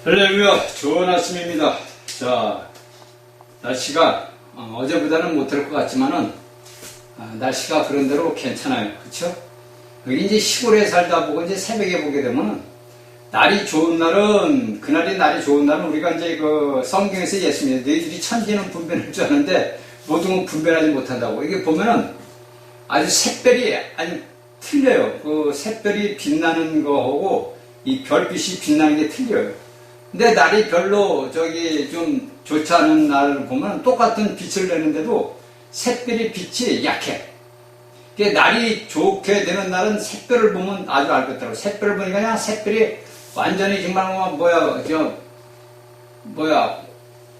할렐루야, 좋은 아침입니다. 자, 날씨가 어제보다는 못할 것 같지만은 날씨가 그런대로 괜찮아요. 그쵸? 여기 이제 시골에 살다 보고 이제 새벽에 보게 되면은 날이 좋은 날은, 그날이 날이 좋은 날은 우리가 이제 그 성경에서 예수님이 너희들이 천지는 분별할 줄 아는데 모든 건 분별하지 못한다고. 이게 보면은 아주 샛별이 아주 틀려요. 그 샛별이 빛나는 거하고 이 별빛이 빛나는 게 틀려요. 근데 날이 별로 좀 좋지 않은 날을 보면 똑같은 빛을 내는데도 샛별의 빛이 약해. 날이 좋게 되는 날은 샛별을 보면 아주 알겠더라고. 샛별을 보니까 그냥 샛별이 완전히 정말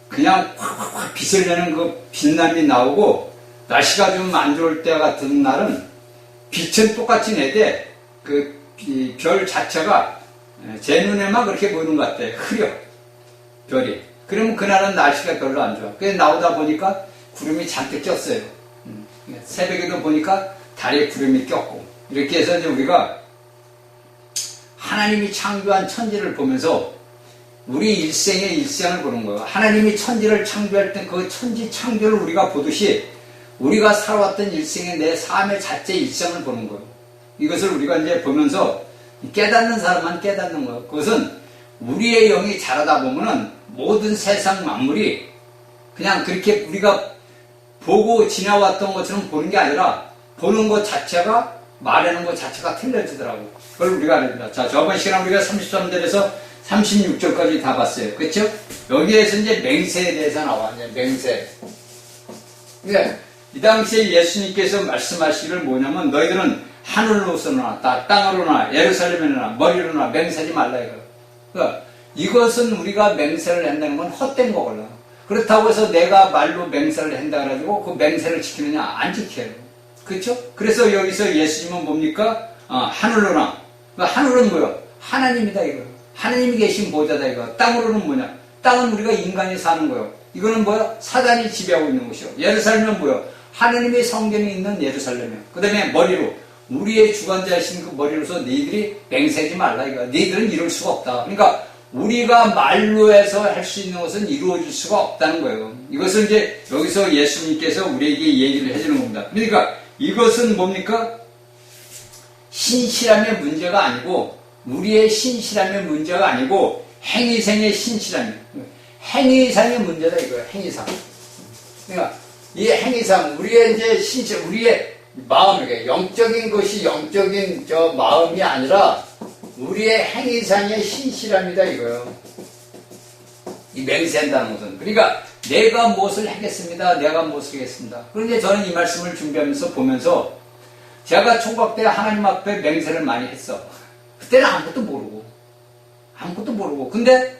그냥 확 빛을 내는 그 빛남이 나오고, 날씨가 좀 안 좋을 때 같은 날은 빛은 똑같이 내되 그 별 자체가 제 눈에만 그렇게 보이는 것 같아. 흐려, 별이. 그러면 그날은 날씨가 별로 안 좋아. 그래서 나오다 보니까 구름이 잔뜩 꼈어요. 새벽에도 보니까 달에 구름이 꼈고. 이렇게 해서 이제 우리가 하나님이 창조한 천지를 보면서 우리 일생의 일생을 보는 거예요. 하나님이 천지를 창조할 때 그 천지 창조를 우리가 보듯이 우리가 살아왔던 일생의 내 삶의 자체 일생을 보는 거예요. 이것을 우리가 이제 보면서 깨닫는 사람만 깨닫는 거예요. 그것은 우리의 영이 자라다 보면은 모든 세상 만물이 그냥 그렇게 우리가 보고 지나왔던 것처럼 보는 게 아니라 보는 것 자체가, 말하는 것 자체가 틀려지더라고. 그걸 우리가 알아야 자, 저번 시간에 우리가 33절에서 36절까지 다 봤어요. 그렇죠? 여기에서 이제 맹세에 대해서 나와. 이제 맹세. 그러니까 이 당시에 예수님께서 말씀하시기를 뭐냐면, 너희들은 하늘로서나 땅으로나 예루살렘에나 머리로나 맹세하지 말라 이거. 그러니까 이것은 우리가 맹세를 한다는 건 헛된 거거든요. 그렇다고 해서 내가 말로 맹세를 한다 그래가지고 그 맹세를 지키느냐? 안 지켜요. 그렇죠? 그래서 여기서 예수님은 뭡니까? 하늘로나. 그러니까 하늘은 뭐야? 하나님이다 이거. 하나님이 계신 보좌다 이거. 땅으로는 뭐냐? 땅은 우리가 인간이 사는 거예요. 이거는 뭐야? 사단이 지배하고 있는 곳이요. 예루살렘은 뭐야? 하나님의 성전이 있는 예루살렘이요. 그 다음에 머리로, 우리의 주관자이신 그 머리로서 너희들이 맹세하지 말라 이거. 너희들은 이룰 수가 없다. 그러니까 우리가 말로 해서 할 수 있는 것은 이루어질 수가 없다는 거예요. 이것을 이제 여기서 예수님께서 우리에게 얘기를 해주는 겁니다. 그러니까 이것은 뭡니까? 신실함의 문제가 아니고, 우리의 신실함의 문제가 아니고 행위상의 신실함이에요. 행위상의 문제다 이거예요. 행위상. 그러니까 이 행위상, 우리의 이제 신실, 우리의 마음이게 영적인 것이 영적인 마음이 아니라 우리의 행위상의 신실함이다 이거예요. 이 맹세한다는 것은. 그러니까 내가 무엇을 하겠습니다. 내가 무엇을 하겠습니다. 그런데 저는 이 말씀을 준비하면서 보면서 제가 총각 때 하나님 앞에 맹세를 많이 했어. 그때는 아무것도 모르고. 근데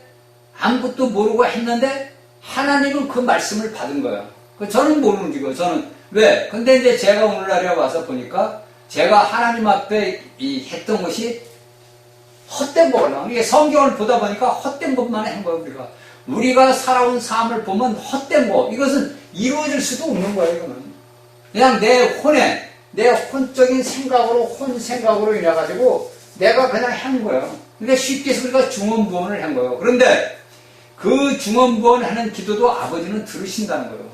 아무것도 모르고 했는데 하나님은 그 말씀을 받은 거야. 저는 모르는 거고. 저는 왜? 근데 이제 제가 오늘날에 와서 보니까 제가 하나님 앞에 했던 것이 헛된 거구나. 이게 성경을 보다 보니까 헛된 것만 한 거예요, 우리가 살아온 삶을 보면 헛된 거. 이것은 이루어질 수도 없는 거예요, 이거는. 그냥 내 혼적인 생각으로, 혼생각으로 인해가지고 내가 그냥 한 거예요. 그러니까 쉽게 해서 우리가 중언부언을 한 거예요. 그런데 그 중언부언 하는 기도도 아버지는 들으신다는 거예요.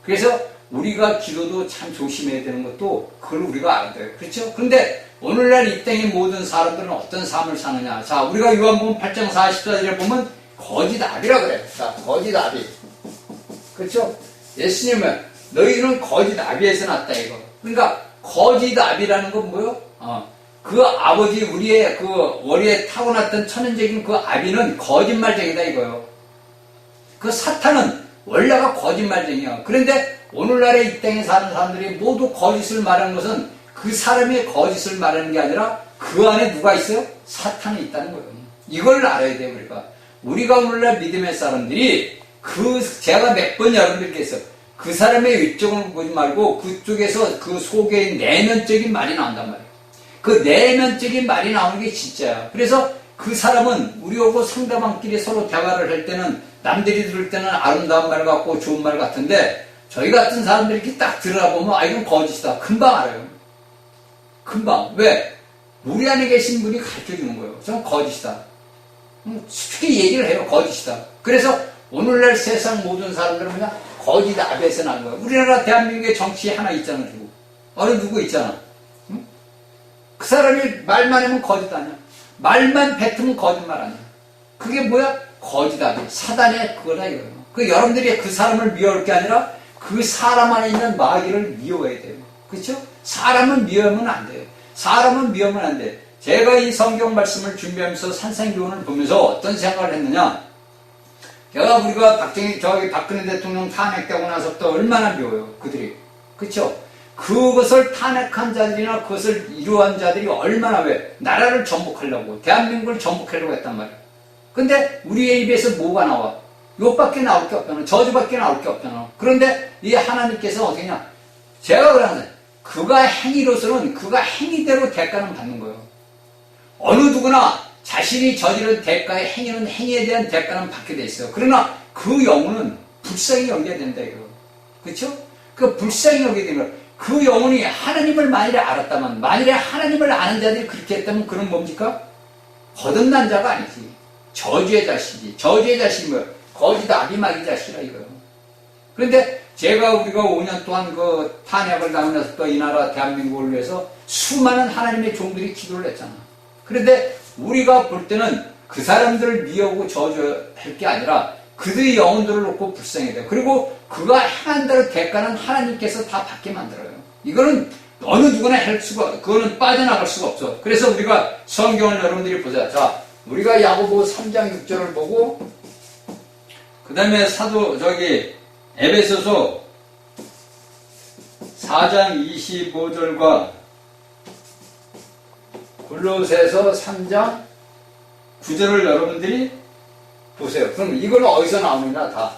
그래서 우리가 기도도 참 조심해야 되는 것도 그걸 우리가 알아야 돼요. 그렇죠? 그런데 오늘날 이 땅의 모든 사람들은 어떤 삶을 사느냐. 자, 우리가 요한복음 8장 44절에 보면 거짓아비라 그래요. 자, 거짓아비. 그렇죠? 예수님은 너희는 거짓아비에서 났다 이거. 그러니까 거짓아비라는 건 뭐요? 그 아버지, 우리의 그 머리에 타고났던 천연적인 그 아비는 거짓말쟁이다 이거요. 그 사탄은 원래가 거짓말쟁이야. 그런데 오늘날에 이 땅에 사는 사람들이 모두 거짓을 말하는 것은 그 사람의 거짓을 말하는 게 아니라 그 안에 누가 있어요? 사탄이 있다는 거예요. 이걸 알아야 돼요, 우리가 오늘날 믿음의 사람들이 제가 몇 번 여러분들께 했어요. 그 사람의 위쪽을 보지 말고 그쪽에서 그 속에 내면적인 말이 나온단 말이에요. 그 내면적인 말이 나오는 게 진짜야. 그래서 그 사람은 우리하고 상대방끼리 서로 대화를 할 때는 남들이 들을 때는 아름다운 말 같고 좋은 말 같은데 저희 같은 사람들이 이렇게 딱 들어보면 이건 거짓이다. 금방 알아요. 금방. 왜? 우리 안에 계신 분이 가르쳐주는 거예요. 저는 거짓이다. 솔직히 얘기를 해요. 거짓이다. 그래서 오늘날 세상 모든 사람들은 그냥 거짓 앞에서 난 거야. 우리나라 대한민국의 정치 하나 있잖아. 누구. 어느 누구 있잖아. 응? 그 사람이 말만 하면 거짓 아니야. 말만 뱉으면 거짓말 아니야. 그게 뭐야? 거짓 앞에. 사단의 그거다 이거예요. 그 여러분들이 그 사람을 미워할 게 아니라 그 사람 안에 있는 마귀를 미워해야 돼요. 그렇죠? 사람은 미워하면 안 돼요. 사람은 미워하면 안 돼. 제가 이 성경 말씀을 준비하면서 산상교훈을 보면서 어떤 생각을 했느냐? 우리가 박근혜 대통령 탄핵되고 나서부터 얼마나 미워요, 그들이. 그쵸? 그것을 탄핵한 자들이나 그것을 이루한 자들이 얼마나 나라를 전복하려고, 대한민국을 전복하려고 했단 말이에요. 근데 우리의 입에서 뭐가 나와? 욕밖에 나올 게 없잖아. 저주밖에 나올 게 없잖아. 그런데 이 하나님께서 어떻게 냐 제가 그러는데, 그가 행위로서는 그가 행위대로 대가는 받는 거예요. 어느 누구나 자신이 저지른 대가의 행위는 행위에 대한 대가는 받게 돼 있어요. 그러나 그 영혼은 불쌍히 여겨야 된다 이거. 그렇죠? 그 불쌍히 여겨야 되는 거예요. 그 영혼이 하나님을 만일에 알았다면, 만일에 하나님을 아는 자들이 그렇게 했다면 그는 뭡니까? 거듭난 자가 아니지. 저주의 자식이지. 저주의 자식이 뭐야? 거짓 아비마귀 자식이라 이거예요. 그런데 우리가 5년 동안 그 탄핵을 당하면서 또 이 나라 대한민국을 위해서 수많은 하나님의 종들이 기도를 했잖아. 그런데 우리가 볼 때는 그 사람들을 미워하고 저주할 게 아니라 그들의 영혼들을 놓고 불쌍해야 돼요. 그리고 그가 행한 대로 대가는 하나님께서 다 받게 만들어요. 이거는 어느 누구나 할 수가, 그거는 빠져나갈 수가 없어. 그래서 우리가 성경을 여러분들이 보자. 자, 우리가 야고보 3장 6절을 보고, 그 다음에 에베소서 4장 25절과 골로새서 3장 9절을 여러분들이 보세요. 그럼 이걸 어디서 나오느냐 다.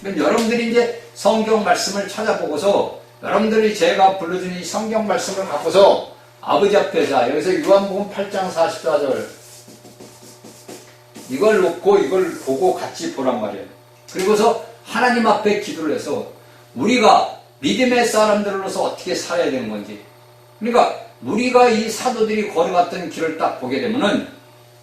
그럼 여러분들이 이제 성경 말씀을 찾아보고서 여러분들이 제가 불러준 이 성경 말씀을 갖고서 아버지 앞에 여기서 요한복음 8장 44절 이걸 놓고 이걸 보고 같이 보란 말이에요. 그리고서 하나님 앞에 기도를 해서 우리가 믿음의 사람들로서 어떻게 살아야 되는 건지, 그러니까 우리가 이 사도들이 걸어갔던 길을 딱 보게 되면은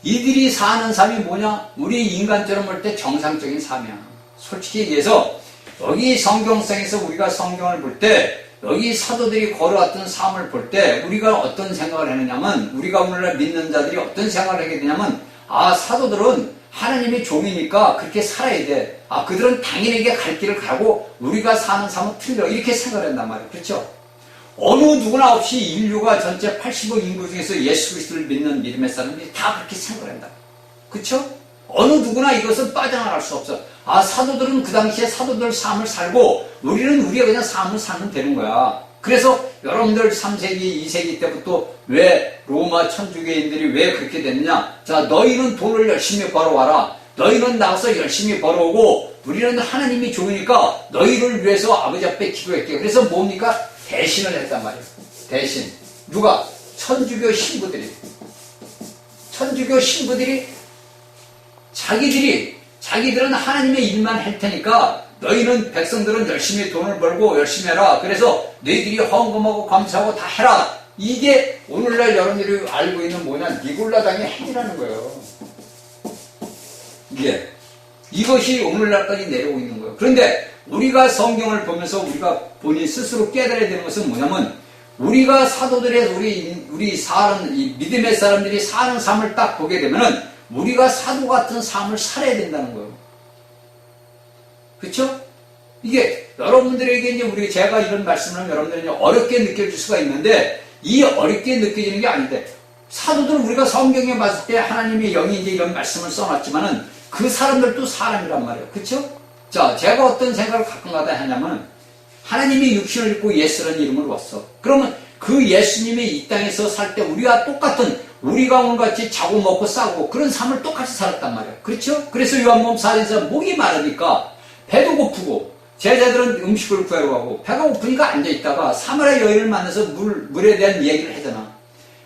이들이 사는 삶이 뭐냐? 우리 인간처럼 볼 때 정상적인 삶이야. 솔직히 얘기해서 여기 성경상에서 우리가 성경을 볼 때 여기 사도들이 걸어왔던 삶을 볼 때 우리가 어떤 생각을 했느냐면, 우리가 오늘날 믿는 자들이 어떤 생각을 하게 되냐면, 사도들은 하나님의 종이니까 그렇게 살아야 돼. 그들은 당연하게 갈 길을 가고 우리가 사는 삶은 틀려. 이렇게 생각을 한단 말이에요. 그렇죠? 어느 누구나 없이 인류가 전체 80억 인구 중에서 예수 그리스도를 믿는 믿음의 사람들이 다 그렇게 생각을 한다. 그렇죠? 어느 누구나 이것은 빠져나갈 수 없어. 사도들은 그 당시에 사도들 삶을 살고 우리는 우리가 그냥 삶을 살면 되는 거야. 그래서 여러분들 3세기, 2세기 때부터 왜 로마 천주교인들이 왜 그렇게 됐느냐? 자, 너희는 돈을 열심히 벌어와라. 너희는 나가서 열심히 벌어오고 우리는 하나님이 좋으니까 너희를 위해서 아버지 앞에 기도할게. 그래서 뭡니까? 대신을 했단 말이에요. 대신. 누가? 천주교 신부들이. 천주교 신부들이 자기들은 하나님의 일만 할 테니까 너희는 백성들은 열심히 돈을 벌고 열심히 해라. 그래서 너희들이 헌금하고 감사하고 다 해라. 이게 오늘날 여러분들이 알고 있는 뭐냐? 니골라당의 행위라는 거예요. 이것이 오늘날까지 내려오고 있는 거예요. 그런데 우리가 성경을 보면서 우리가 본인 스스로 깨달아야 되는 것은 뭐냐면, 우리가 사도들의 우리 사는 이 믿음의 사람들이 사는 삶을 딱 보게 되면은 우리가 사도 같은 삶을 살아야 된다는 거예요. 그렇죠? 이게 여러분들에게 이제 제가 이런 말씀을 하면 여러분들이 어렵게 느껴질 수가 있는데, 이 어렵게 느껴지는 게 아닌데, 사도들은 우리가 성경에 봤을 때 하나님의 영이 이제 이런 말씀을 써놨지만은 그 사람들도 사람이란 말이에요. 그렇죠? 자, 제가 어떤 생각을 가끔가다 하냐면, 하나님이 육신을 입고 예수라는 이름으로 왔어. 그러면 그 예수님이 이 땅에서 살 때 우리가 똑같은, 우리가 오늘같이 자고 먹고 싸고 그런 삶을 똑같이 살았단 말이에요. 그렇죠? 그래서 요한복음 4장에서 목이 마르니까 배도 고프고 제자들은 음식을 구하러 가고 배가 고프니까 앉아있다가 사마리아 여인을 만나서 물에 대한 얘기를 하잖아.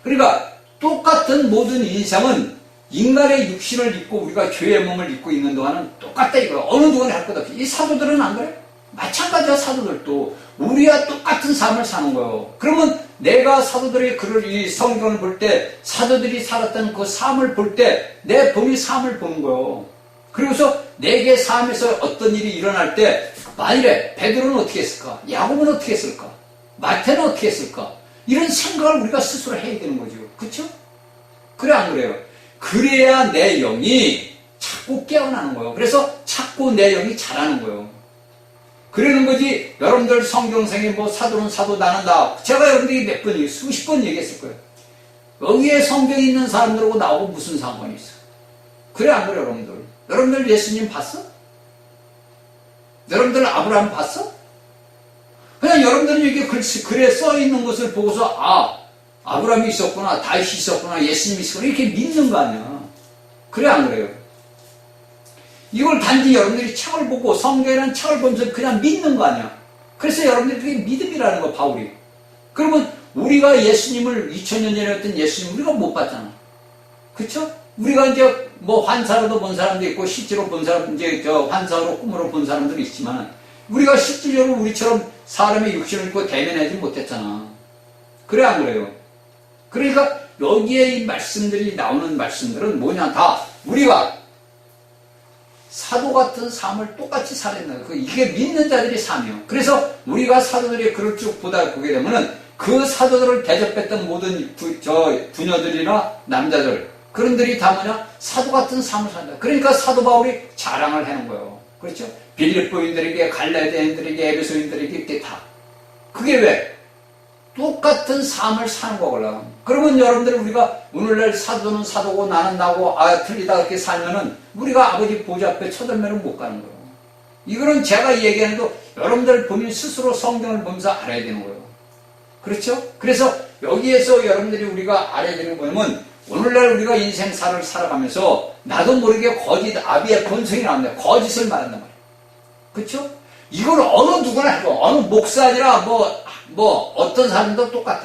그러니까 똑같은 모든 인상은 인간의 육신을 입고 우리가 죄의 몸을 입고 있는 동안은 똑같다 이거야. 어느 누구나 할 것 없이. 이 사도들은 안 그래? 마찬가지야. 사도들도 우리와 똑같은 삶을 사는 거예요. 그러면 내가 사도들의 글을 이 성경을 볼 때 사도들이 살았던 그 삶을 볼 때 내 본인 삶을 보는 거예요. 그리고서 내게 삶에서 어떤 일이 일어날 때 만일에 베드로는 어떻게 했을까? 야고보는 어떻게 했을까? 마태는 어떻게 했을까? 이런 생각을 우리가 스스로 해야 되는 거죠. 그렇죠? 그래 안 그래요? 그래야 내 영이 자꾸 깨어나는 거예요. 그래서 자꾸 내 영이 자라는 거예요. 그러는 거지. 여러분들 성경생에 뭐 사도는 사도 나는 나. 제가 여러분들이 몇 번, 수십 번 얘기했을 거예요. 여기에 성경에 있는 사람들하고 나하고 무슨 상관이 있어? 그래 안 그래 여러분들? 여러분들 예수님 봤어? 여러분들 아브라함 봤어? 그냥 여러분들은 여기 글에 써있는 것을 보고서 아브라함이 있었구나, 다윗이 있었구나, 예수님이 있었구나 이렇게 믿는 거 아니야. 그래 안 그래요? 이걸 단지 여러분들이 책을 보고 성경이라는 책을 보면서 그냥 믿는 거 아니야. 그래서 여러분들이 그게 믿음이라는 거, 바울이. 그러면 우리가 예수님을 2000년 전에 했던 예수님 우리가 못 봤잖아. 그쵸? 우리가 이제 뭐 환사로도 본 사람도 있고 실제로 본 사람, 이제 환사로 꿈으로 본 사람들도 있지만 우리가 실질적으로 우리처럼 사람의 육신을 입고 대면하지 못했잖아. 그래 안 그래요? 그러니까 여기에 이 말씀들이 나오는 말씀들은 뭐냐, 다 우리가 사도 같은 삶을 똑같이 살았는 거예요. 이게 믿는 자들의 삶이에요. 그래서 우리가 사도들의 글을 쭉 보게 되면은 그 사도들을 대접했던 모든 부녀들이나 남자들, 그런들이 다 뭐냐? 사도 같은 삶을 산다. 그러니까 사도 바울이 자랑을 하는 거예요. 그렇죠? 빌립보인들에게, 갈라디아인들에게, 에베소인들에게 이렇게 다. 그게 왜? 똑같은 삶을 사는 거구나. 그러면 여러분들 우리가 오늘날 사도는 사도고 나는 나고 틀리다 그렇게 살면은 우리가 아버지 보좌 앞에 쳐들면은 못 가는 거예요. 이거는 제가 얘기하는데도 여러분들 본인 스스로 성경을 보면서 알아야 되는 거예요. 그렇죠? 그래서 여기에서 여러분들이 우리가 알아야 되는 거 뭐냐면 오늘날 우리가 인생사를 살아가면서 나도 모르게 거짓, 아비의 본성이 나온다. 거짓을 말한단 말이에요. 그렇죠? 이걸 어느 누구나 해도 어느 목사니라 뭐 어떤 사람도 똑같아.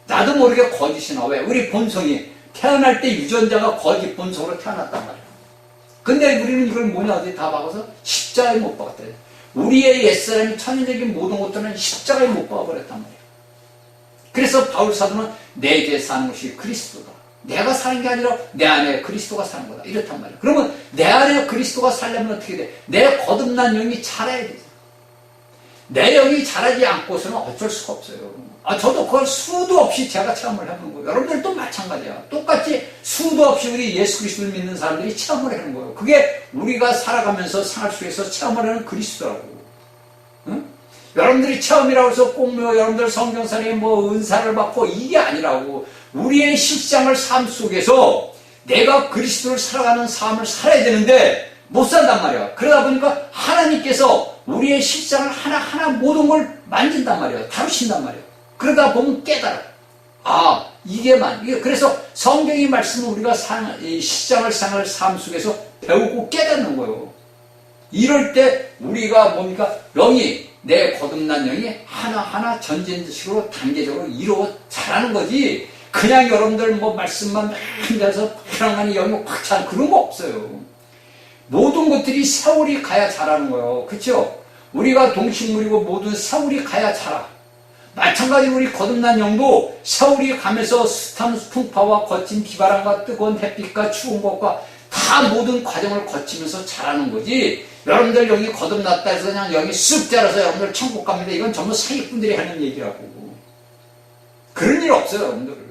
나도 모르게 거짓이 나와. 왜? 우리 본성이 태어날 때 유전자가 거짓 본성으로 태어났단 말이야. 근데 우리는 이걸 뭐냐 어디 다 박아서 십자가에 못 박았대. 우리의 옛사람이 천연적인 모든 것들은 십자가에 못 박아버렸단 말이야. 그래서 바울 사도는 내게 사는 것이 그리스도다. 내가 사는 게 아니라 내 안에 그리스도가 사는 거다. 이렇단 말이야. 그러면 내 안에 그리스도가 살려면 어떻게 돼? 내 거듭난 영이 자라야 되잖아. 내 영이 자라지 않고서는 어쩔 수가 없어요. 저도 그걸 수도 없이 제가 체험을 해보는 거예요. 여러분들도 마찬가지야. 똑같이 수도 없이 우리 예수 그리스도를 믿는 사람들이 체험을 하는 거예요. 그게 우리가 살아가면서 생활 속에서 체험을 하는 그리스도라고. 응? 여러분들이 체험이라고 해서 꼭 여러분들 성경선에 은사를 받고 이게 아니라고. 우리의 실상을 삶 속에서 내가 그리스도를 살아가는 삶을 살아야 되는데 못 산단 말이야. 그러다 보니까 하나님께서 우리의 실상을 하나하나 모든 걸 만진단 말이야. 다루신단 말이야. 그러다 보면 깨달아. 그래서 성경의 말씀은 우리가 실상을 생활 삶 속에서 배우고 깨닫는 거예요. 이럴 때 우리가 뭡니까? 영이, 내 거듭난 영이 하나하나 전진식으로 단계적으로 이루어 자라는 거지. 그냥 여러분들 말씀만 앉아서 편안하니 영이 확 차는 그런 거 없어요. 모든 것들이 세월이 가야 자라는 거예요. 그렇죠? 우리가 동식물이고 모든 세월이 가야 자라. 마찬가지로 우리 거듭난 영도 세월이 가면서 숱한 풍파와 거친 비바람과 뜨거운 햇빛과 추운 것과 다 모든 과정을 거치면서 자라는 거지. 여러분들 영이 거듭났다 해서 그냥 영이 쑥 자라서 여러분들 천국 갑니다. 이건 전부 사기꾼들이 하는 얘기라고. 그런 일 없어요, 여러분들.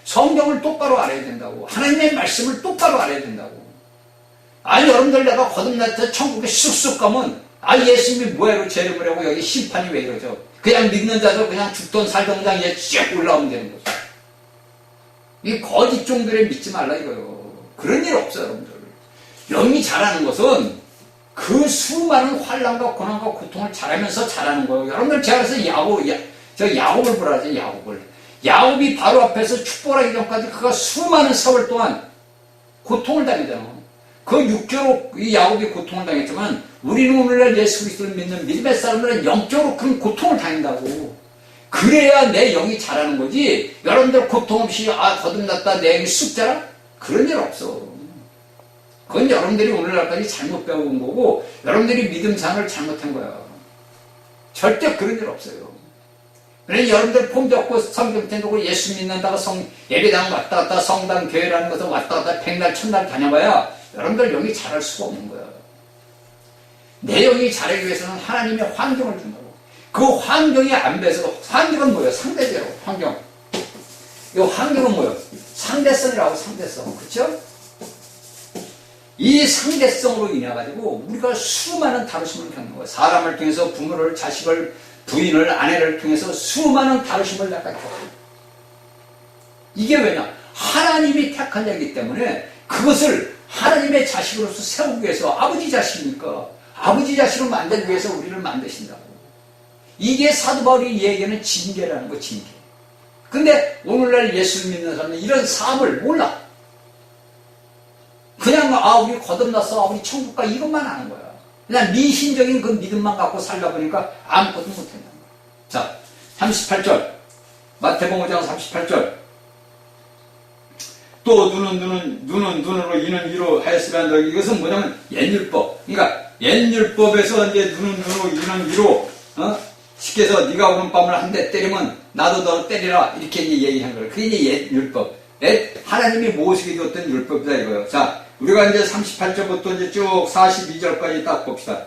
성경을 똑바로 알아야 된다고. 하나님의 말씀을 똑바로 알아야 된다고. 여러분들 내가 거듭났다 천국에 쑥쑥 가면 예수님이 뭐하러 죄를 하고 여기 심판이 왜 이러죠? 그냥 믿는 자들 그냥 죽던 살던 그냥 쭉 올라오면 되는 거죠. 이 거짓 종들에 믿지 말라 이거요. 그런 일 없어요, 여러분들. 영이 자라는 것은 그 수많은 환난과 고난과 고통을 잘하면서 자라는 거예요. 여러분들 제가 그래서 야곱을 보라지, 야곱이 바로 앞에서 축복하기 전까지 그가 수많은 세월 동안 고통을 당했잖아. 그 육조로 이 야곱이 고통을 당했지만 우리는 오늘날 예수 그리스도를 믿는 믿음의 사람들은 영적으로 그런 고통을 당한다고. 그래야 내 영이 자라는 거지. 여러분들 고통 없이 거듭났다 내 영이 쑥 자라? 그런 일 없어. 그건 여러분들이 오늘날까지 잘못 배운 거고 여러분들이 믿음상을 잘못한 거야. 절대 그런 일 없어요. 그래서 여러분들 폼 잡고 성경 ten고 예수 믿는다고 예배당 왔다 갔다 성당 교회라는 것을 왔다 갔다 백날 천날 다녀봐야 여러분들 영이 자랄 수가 없는 거야. 내 영이 자라기 위해서는 하나님의 환경을 준 거고, 그 환경이 안 돼서, 환경은 뭐예요? 상대제로 환경. 이 환경은 뭐예요? 상대성이라고. 상대성. 그쵸? 이 상대성으로 인해 가지고 우리가 수많은 다루심을 겪는 거예요. 사람을 통해서 부모를, 자식을, 부인을, 아내를 통해서 수많은 다루심을 내가 겪어요. 이게 왜냐? 하나님이 택한 자이기 때문에 그것을 하나님의 자식으로서 세우기 위해서, 아버지 자식이니까 아버지 자식을 만들기 위해서 우리를 만드신다고. 이게 사도 바울이 얘기하는 징계라는 거, 징계. 근데 오늘날 예수를 믿는 사람은 이런 삶을 몰라. 그냥 우리 거듭났어, 우리 천국 가, 이것만 아는 거야. 그냥 미신적인 그 믿음만 갖고 살다 보니까 아무것도 못한다는 거야. 자, 38절 마태복음 5장 38절 또 눈은 눈으로 이는 이로 하였으라 한다. 이것은 뭐냐면 옛율법. 그러니까 옛율법에서 이제 눈은 눈으로 이는 이로, 쉽게 해서 네가 오른밤을 한 대 때리면 나도 너 때리라, 이렇게 이제 얘기한 거예요. 그게 이제 옛율법. 하나님이 모세에게 줬던 율법이다 이거예요. 자, 우리가 이제 38절부터 이제 쭉 42절까지 딱 봅시다.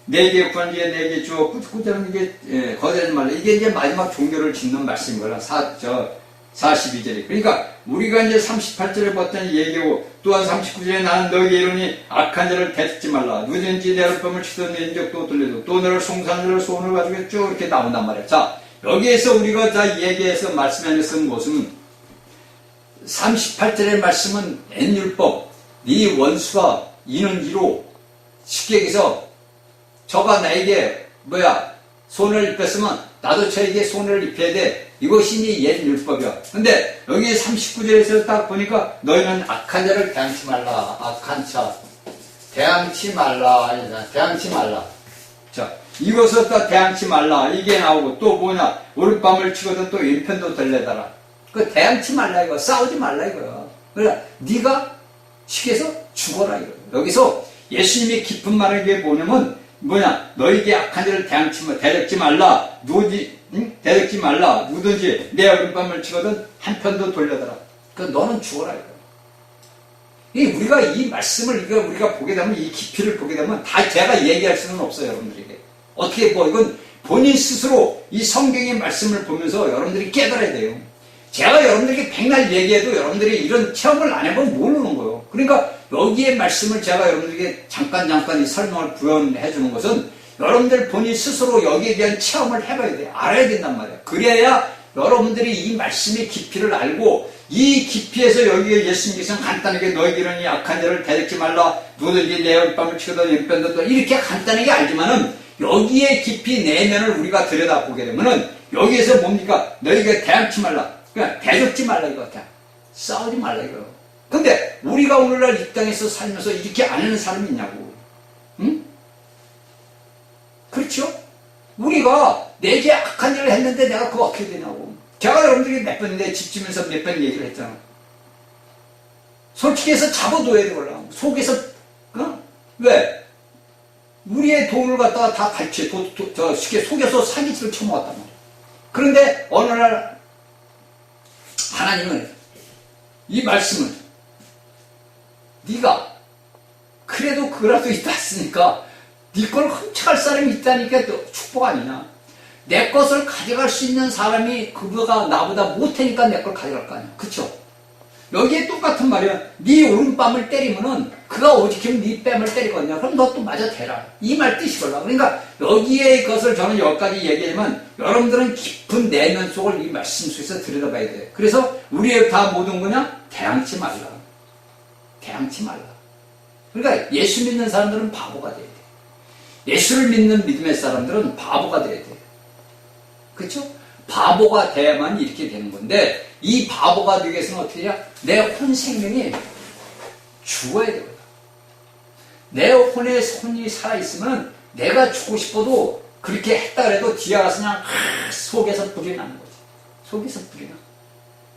내게 구한 뒤에 내게 주어 꾸꾸자는 이게 거절하지 말라. 이게 이제 마지막 종교를 짓는 말씀인 거라. 42절이. 그러니까 우리가 이제 38절에 봤더니 얘기하고, 또한 39절에 나는 너에게 이르니 악한 자를 대적지 말라. 누구든지 내 어젯밤을 치던 내 인적도 돌려도 또 너를 송사하는 자를 소원을 가지고 쭉 이렇게 나온단 말이에요. 자, 여기에서 우리가 다 얘기해서 말씀하는 것은 무엇은, 38절의 말씀은 옛율법, 네 원수가 이는 이로, 쉽게 얘기해서 저가 나에게 손을 입혔으면 나도 저에게 손을 입혀야 돼. 이것이 네 옛율법이야. 근데 여기 39절에서 딱 보니까 너희는 악한 자를 대항치 말라. 악한 자 대항치 말라. 대항치 말라. 자, 이것을 또 대항치 말라, 이게 나오고, 또 뭐냐, 오른밤을 치거든 또 왼편도 들레다라. 그 대항치 말라 이거, 싸우지 말라 이거야. 그러니까 네가 쉽게 해서 죽어라 이거. 여기서 예수님이 깊은 말은 게 뭐냐면, 너에게 악한 자를 대적지 말라. 대적지 말라. 누구든지 내 오른밤을 치거든 한편도 돌려다라. 그 너는 죽어라 이거. 우리가 이 말씀을 우리가 보게 되면, 이 깊이를 보게 되면 다 제가 얘기할 수는 없어요, 여러분들에게. 어떻게 이건 본인 스스로 이 성경의 말씀을 보면서 여러분들이 깨달아야 돼요. 제가 여러분들에게 백날 얘기해도 여러분들이 이런 체험을 안 해보면 모르는 거예요. 그러니까 여기에 말씀을 제가 여러분들에게 잠깐 이 설명을 부연해 주는 것은, 여러분들 본인 스스로 여기에 대한 체험을 해봐야 돼요. 알아야 된단 말이에요. 그래야 여러분들이 이 말씀의 깊이를 알고, 이 깊이에서 여기에 예수님께서는 간단하게 너에게 이르니 악한 자를 대적지 말라. 누구든지 내 오른밤을 치거든 왼편도 또, 이렇게 간단하게 알지만은 여기에 깊이 내면을 우리가 들여다보게 되면은 여기에서 뭡니까? 너에게 대항치 말라. 그냥 대적지 말라 이거야. 싸우지 말라 이거. 근데 우리가 오늘날 이 땅에서 살면서 이렇게 안 하는 사람이 있냐고. 응? 그렇죠? 우리가 내게 악한 일을 했는데 내가 그거 어떻게 되냐고. 제가 여러분들에게 몇 번 내 집 지면서 몇 번 얘기를 했잖아. 솔직히 해서 잡아둬야 되걸라. 속에서, 왜? 우리의 돈을 갖다가 다 갈취해. 쉽게 속여서 사기치를 쳐먹었단 말이야. 그런데 어느 날 하나님은 이 말씀을, 네가 그래도 그라도 있다 했으니까 네 걸 훔쳐갈 사람이 있다니까 또 축복 아니냐. 내 것을 가져갈 수 있는 사람이 그거가 나보다 못하니까 내 걸 가져갈 거 아니야. 그쵸? 여기에 똑같은 말이야. 네 오른밤을 때리면은 그가 오직히면 네 뺨을 때리거든요. 그럼 너 또 맞아 대라. 이 말 뜻이걸라. 그러니까 여기에 것을 저는 여기까지 얘기하면 여러분들은 깊은 내면 속을 이 말씀 속에서 들여다봐야 돼. 그래서 우리의 다 모든 거냐? 대항치 말라. 대항치 말라. 그러니까 예수 믿는 사람들은 바보가 돼야 돼. 예수를 믿는 믿음의 사람들은 바보가 돼야 돼. 그렇죠? 바보가 돼야만 이렇게 되는 건데, 이 바보가 되기 위해서는 어떻게 해야? 내 혼 생명이 죽어야 되거든. 내 혼의 손이 살아있으면 내가 죽고 싶어도 그렇게 했다 그래도 뒤에 가서 그냥 속에서 불이 나는 거지. 속에서 불이 나.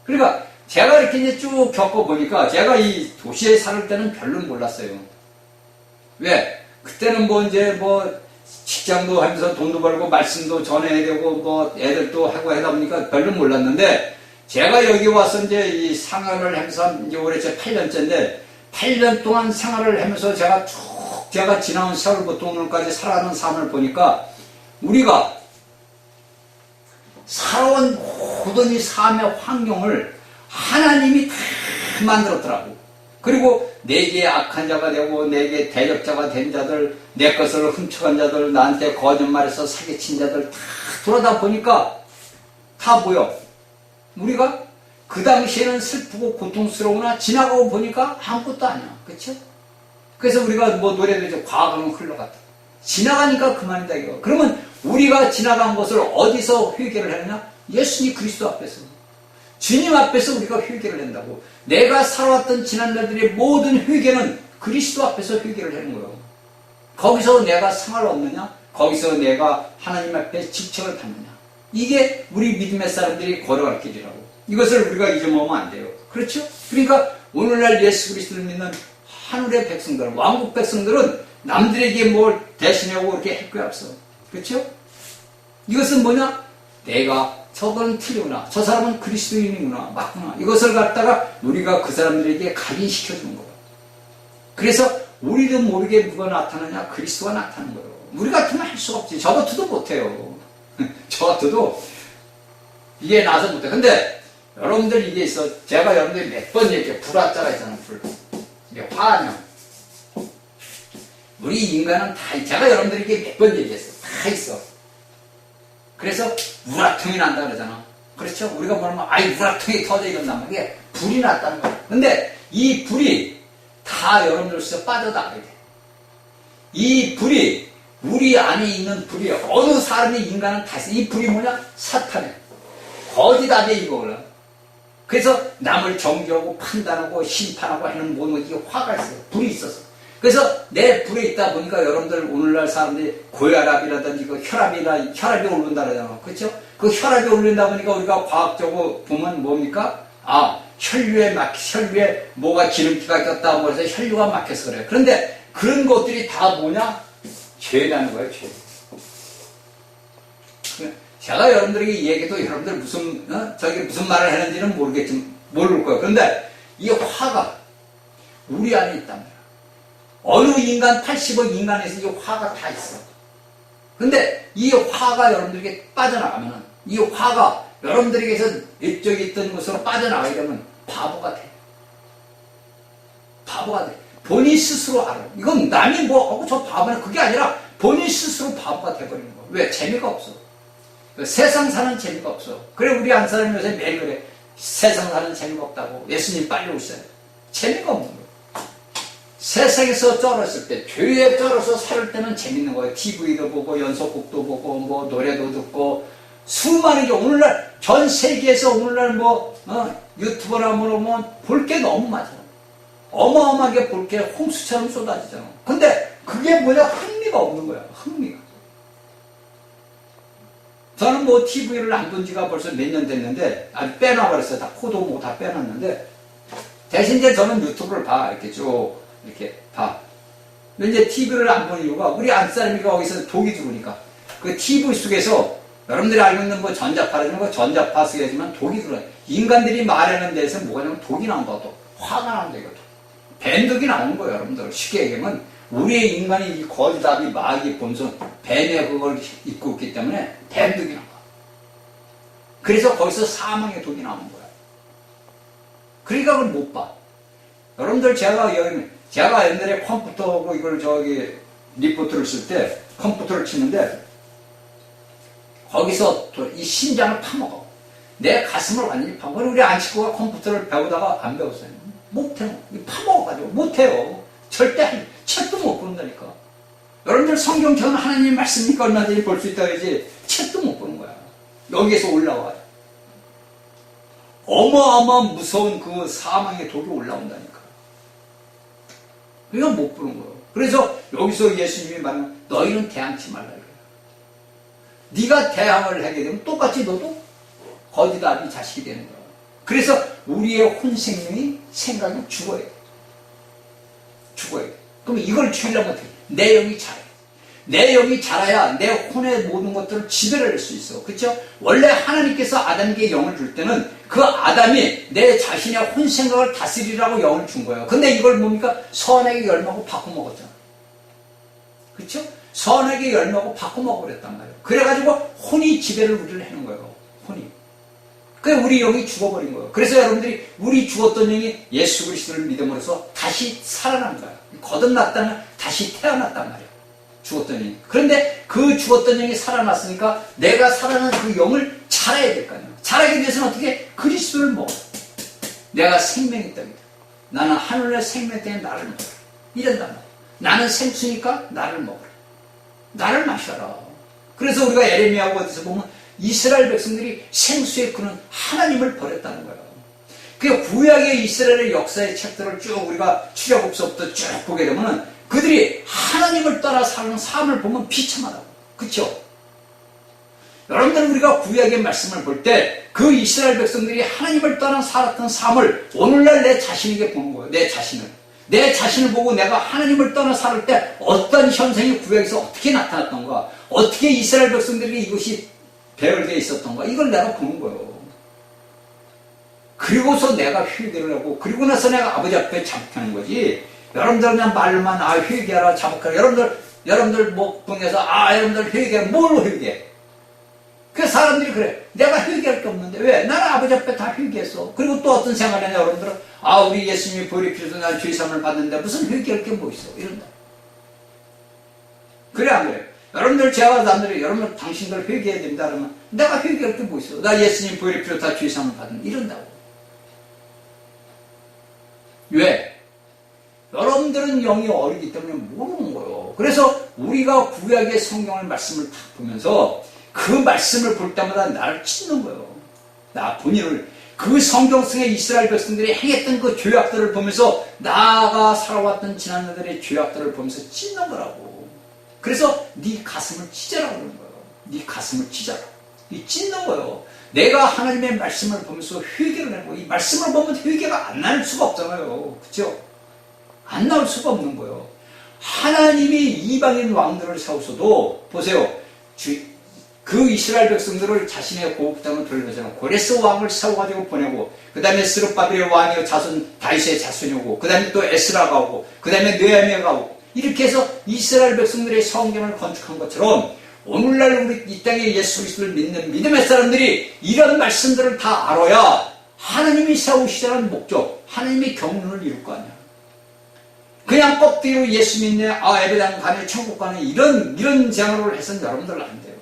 그러니까 제가 이렇게 이제 쭉 겪어보니까, 제가 이 도시에 살 때는 별로 몰랐어요. 왜? 그때는 직장도 하면서 돈도 벌고 말씀도 전해야 되고 뭐 애들도 하고 하다 보니까 별로 몰랐는데 제가 여기 와서 이제 이 생활을 하면서 이제 올해 제 8년째인데 8년 동안 생활을 하면서 제가 지나온 세월부터 오늘까지 살아가는 삶을 보니까 우리가 살아온 모든 이 삶의 환경을 하나님이 다 만들었더라고. 그리고 내게 악한 자가 되고 내게 대적자가 된 자들, 내 것을 훔쳐간 자들, 나한테 거짓말해서 사기친 자들 다 돌아다 보니까 다 보여. 우리가 그 당시에는 슬프고 고통스러우나 지나가고 보니까 아무것도 아니야. 그렇죠? 그래서 우리가 뭐 노래도 이제 과거는 흘러갔다. 지나가니까 그만이다 이거. 그러면 우리가 지나간 것을 어디서 회개를 하느냐? 예수님 그리스도 앞에서. 주님 앞에서 우리가 회개를 한다고. 내가 살아왔던 지난날들의 모든 회개는 그리스도 앞에서 회개를 하는 거예요. 거기서 내가 상을 얻느냐? 거기서 내가 하나님 앞에 직책을 받느냐? 이게 우리 믿음의 사람들이 걸어갈 길이라고. 이것을 우리가 잊어먹으면 안 돼요. 그렇죠? 그러니까 오늘날 예수 그리스도를 믿는 하늘의 백성들은, 왕국 백성들은 남들에게 뭘 대신하고 이렇게 할 거야 없어. 그렇죠? 이것은 뭐냐? 내가 저거는 틀리구나. 저 사람은 그리스도인이구나. 맞구나. 이것을 갖다가 우리가 그 사람들에게 각인시켜주는 거예요. 그래서 우리도 모르게 누가 나타나냐? 그리스도가 나타나는 거예요. 우리 같으면 할 수가 없지. 저 같아도 못해요. 저 같아도 이게 나서 못해. 근데 여러분들 이게 있어. 제가 여러분들이 몇 번 얘기해. 불화자가 있잖아. 불. 이게 화냐. 우리 인간은 다, 제가 여러분들에게 몇 번 얘기했어. 다 있어. 그래서 우라통이 난다 그러잖아. 그렇죠? 우리가 뭐냐면 아이 우라통이 터져 이런단 말이야. 이게 불이 났다는 거야. 근데 이 불이 다 여러분들로서 빠져나가야 돼. 이 불이 우리 안에 있는 불이 어느 사람이 인간은 다 있어. 이 불이 뭐냐? 사탄이야. 거짓아비야 이거구나. 그래서 남을 정죄하고 판단하고 심판하고 하는 모든 이게 화가 있어요. 불이 있어서. 그래서 내 불에 있다 보니까 여러분들 오늘날 사람들이 고혈압이라든지 그 혈압이 오른다 그러잖아. 그렇죠? 그 혈압이 오른다 보니까 우리가 과학적으로 보면 뭡니까? 아, 혈류에 뭐가 기름기가 꼈다고 해서 혈류가 막혀서 그래요. 그런데 그런 것들이 다 뭐냐? 죄라는 거예요, 죄. 제가 여러분들에게 얘기해도 여러분들 무슨 말을 하는지는 모르겠지만 모를 거예요. 그런데 이 화가 우리 안에 있단 말이에요. 어느 인간 80억 인간에서 이 화가 다 있어. 근데 이 화가 여러분들에게 빠져나가면 이 화가 여러분들에게서 이쪽에 있던 것으로 빠져나가게 되면 바보가 돼. 바보가 돼. 본인 스스로 알아. 이건 남이 뭐 저 바보네 그게 아니라 본인 스스로 바보가 돼버리는 거야. 왜? 재미가 없어. 세상 사는 재미가 없어. 그래 우리 한 사람이 요새 매일 그래. 세상 사는 재미가 없다고. 예수님 빨리 오세요. 재미가 없는 거야. 세상에서 쩔었을 때, 교회에 쩔어서 살 때는 재밌는 거예요. TV도 보고, 연속곡도 보고, 뭐, 노래도 듣고, 수많은 게, 오늘날, 전 세계에서 오늘날 유튜브나 뭐면 볼 게 너무 많잖아. 어마어마하게 볼 게 홍수처럼 쏟아지잖아. 근데, 그게 뭐냐? 흥미가 없는 거야. 흥미가. 저는 뭐, TV를 안 본 지가 벌써 몇 년 됐는데, 아주 빼놔버렸어요. 다 코도 뭐 다 빼놨는데, 대신 이제 저는 유튜브를 봐. 이렇게 쭉. 이렇게 봐. 근데 이제 TV를 안 보는 이유가 우리 안사람이가 거기서 독이 들어오니까 그 TV 속에서 여러분들이 알고 있는 뭐 전자파라는 거 전자파 쓰여지만 독이 들어와요. 인간들이 말하는 데서 뭐가 냐면 독이 나온다 또 화가 나온다 이거 뱀독이 나오는 거예요. 여러분들 쉽게 얘기하면 우리의 인간이 이 거짓아비 마귀 본성 뱀의 그걸 입고 있기 때문에 뱀독이 나와. 그래서 거기서 사망의 독이 나오는 거야. 그러니까 그걸 못 봐. 여러분들 제가 옛날에 컴퓨터고 이걸 리포트를 쓸 때 컴퓨터를 치는데 거기서 이 심장을 파먹어. 내 가슴을 완전히 파먹어. 우리 안식구가 컴퓨터를 배우다가 안 배웠어요. 못해요. 파먹어가지고 못해요. 절대 책도 못 보는다니까. 여러분들 성경처럼 하나님 말씀이니까 얼마든지 볼 수 있다 그러지 책도 못 보는 거야. 여기에서 올라와요. 어마어마한 무서운 그 사망의 독이 올라온다니까. 이건 못 보는 거예요. 그래서 여기서 예수님이 말하는 너희는 대항치 말라 이거예요. 네가 대항을 하게 되면 똑같이 너도 거짓아비 자식이 되는 거예요. 그래서 우리의 혼생명이 생각이 죽어야 돼. 죽어야 돼. 그럼 이걸 죽이려면 어떻게 해? 내 영이 차요. 내 영이 자라야 내 혼의 모든 것들을 지배를 할 수 있어. 그렇죠? 원래 하나님께서 아담에게 영을 줄 때는 그 아담이 내 자신의 혼 생각을 다스리라고 영을 준 거예요. 근데 이걸 뭡니까? 선악의 열매고 바꿔먹었잖아. 그렇죠? 선악의 열매고 바꿔먹어버렸단 말이에요. 그래가지고 혼이 지배를 우리를 하는 거예요. 혼이. 그래 우리 영이 죽어버린 거예요. 그래서 여러분들이 우리 죽었던 영이 예수 그리스도를 믿음으로써 다시 살아난 거예요. 거듭났다면 다시 태어났단 말이에요. 죽었던 영이. 그런데 그 죽었던 영이 살아났으니까 내가 살아난 그 영을 자라야 될 거 아니에요. 자라기 위해서는 어떻게? 그리스도를 먹어. 내가 생명이 있답니다. 나는 하늘의 생명 때문에 나를 먹어라. 이런단 말이에요. 나는 생수니까 나를 먹어라. 나를 마셔라. 그래서 우리가 에레미야하고 어디서 보면 이스라엘 백성들이 생수에 그는 하나님을 버렸다는 거예요. 그 구약의 이스라엘의 역사의 책들을 쭉 우리가 출애굽서부터 쭉 보게 되면은 그들이 하나님을 따라 사는 삶을 보면 비참하다고. 그렇죠? 여러분들 우리가 구약의 말씀을 볼 때 그 이스라엘 백성들이 하나님을 따라 살았던 삶을 오늘날 내 자신에게 보는 거예요. 내 자신을 보고 내가 하나님을 떠나 살을 때 어떤 현상이 구약에서 어떻게 나타났던가, 어떻게 이스라엘 백성들에게 이것이 배열되어 있었던가, 이걸 내가 보는 거예요. 그리고서 내가 회개를 하고, 그리고 나서 내가 아버지 앞에 자복하는 거지. 여러분들 그냥 말로만 회개하라 자복하라. 여러분들 뭐 봉해서 여러분들 회개하라. 뭘로 회개해? 그 사람들이 그래. 내가 회개할 게 없는데 왜? 나는 아버지 앞에 다 회개했어. 그리고 또 어떤 생각을 하냐 여러분들은 우리 예수님이 보혈의 피로서 난 죄사함을 받는데 무슨 회개할 게 뭐 있어? 이런다. 그래 안 그래? 여러분들 제가 남들이 여러분들 당신들 회개해야 된다 그러면 내가 회개할 게 뭐 있어? 나 예수님 보혈의 피로 다 죄사함을 받는 이런다고. 왜? 여러분들은 영이 어리기 때문에 모르는 거예요. 그래서 우리가 구약의 성경을 말씀을 다 보면서 그 말씀을 볼 때마다 나를 찢는 거예요. 나 본인을 그 성경 속에 이스라엘 백성들이 행했던 그 죄악들을 보면서 나가 살아왔던 지난날들의 죄악들을 보면서 찢는 거라고. 그래서 네 가슴을 찢어라 그러는 거예요. 네 가슴을 찢어라. 이 찢는 거예요. 내가 하나님의 말씀을 보면서 회개를 하는 거예요. 이 말씀을 보면 회개가 안 날 수가 없잖아요. 그렇죠? 안 나올 수가 없는 거예요. 하나님이 이방인 왕들을 세우셔도 보세요. 그 이스라엘 백성들을 자신의 고국 땅으로 돌려놓잖아요. 고레스 왕을 세워가지고 보내고, 그 다음에 스룹바벨의 왕이 자손 다윗의 자손이 오고, 그 다음에 또 에스라가 오고, 그 다음에 느헤미야가 오고, 이렇게 해서 이스라엘 백성들의 성경을 건축한 것처럼 오늘날 우리 이 땅에 예수 그리스도를 믿는 믿음의 사람들이 이런 말씀들을 다 알아야 하나님이 세우시자는 목적, 하나님의 경륜을 이룰 거 아니야. 그냥 껍데기로 예수 믿네, 예배당 가네, 천국 가네, 이런 장으로 해서는 여러분들 안 돼요.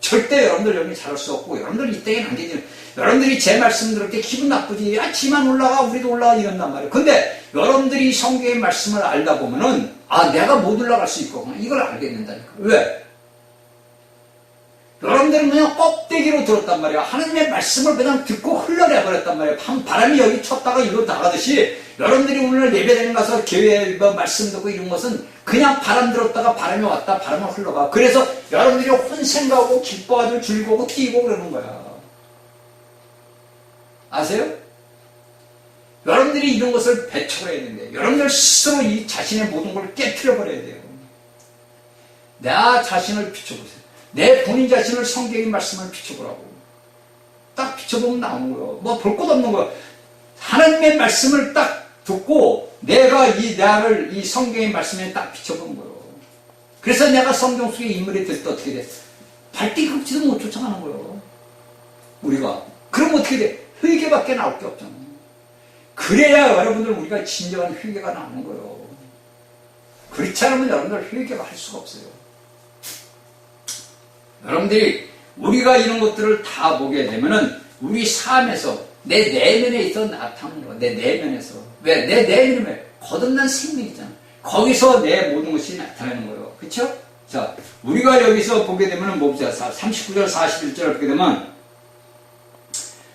절대 여러분들 영이 자랄 수 없고, 여러분들 이 땅에 안 계시는, 여러분들이 제 말씀 들을 때 기분 나쁘지, 지만 올라가, 우리도 올라가, 이런단 말이에요. 근데 여러분들이 성경의 말씀을 알다 보면은, 내가 못 올라갈 수 있고, 이걸 알게 된다니까. 왜? 여러분들은 그냥 껍데기로 들었단 말이야. 하나님의 말씀을 그냥 듣고 흘러내버렸단 말이야. 바람이 여기 쳤다가 이리로 나가듯이 여러분들이 오늘 예배당에 가서 교회 말씀 듣고 이런 것은 그냥 바람 들었다가 바람이 왔다 바람은 흘러가. 그래서 여러분들이 혼생각하고 기뻐가지고 즐거고 뛰고 그러는 거야. 아세요? 여러분들이 이런 것을 배척해야 되는데 여러분들 스스로 이 자신의 모든 걸 깨트려버려야 돼요. 나 자신을 비춰보세요. 내 본인 자신을 성경의 말씀을 비춰보라고. 딱 비춰보면 나오는 거예요. 뭐 볼 것 없는 거예요. 하나님의 말씀을 딱 듣고 내가 나를 이 성경의 말씀에 딱 비춰보는 거예요. 그래서 내가 성경 속의 인물이 될 때 어떻게 돼? 발뒤꿈치도 못 쫓아가는 거예요. 우리가. 그럼 어떻게 돼? 회개밖에 나올 게 없잖아요. 그래야 여러분들 우리가 진정한 회개가 나오는 거예요. 그렇지 않으면 여러분들 회개가 할 수가 없어요. 여러분들이 우리가 이런 것들을 다 보게 되면은 우리 삶에서 내 내면에 있어 나타나는 거야. 내 내면에서. 왜? 내 내면에 거듭난 생명이잖아. 거기서 내 모든 것이 나타나는 거예요. 그쵸? 자, 우리가 여기서 보게 되면은 뭡니까? 39절, 41절 보게 되면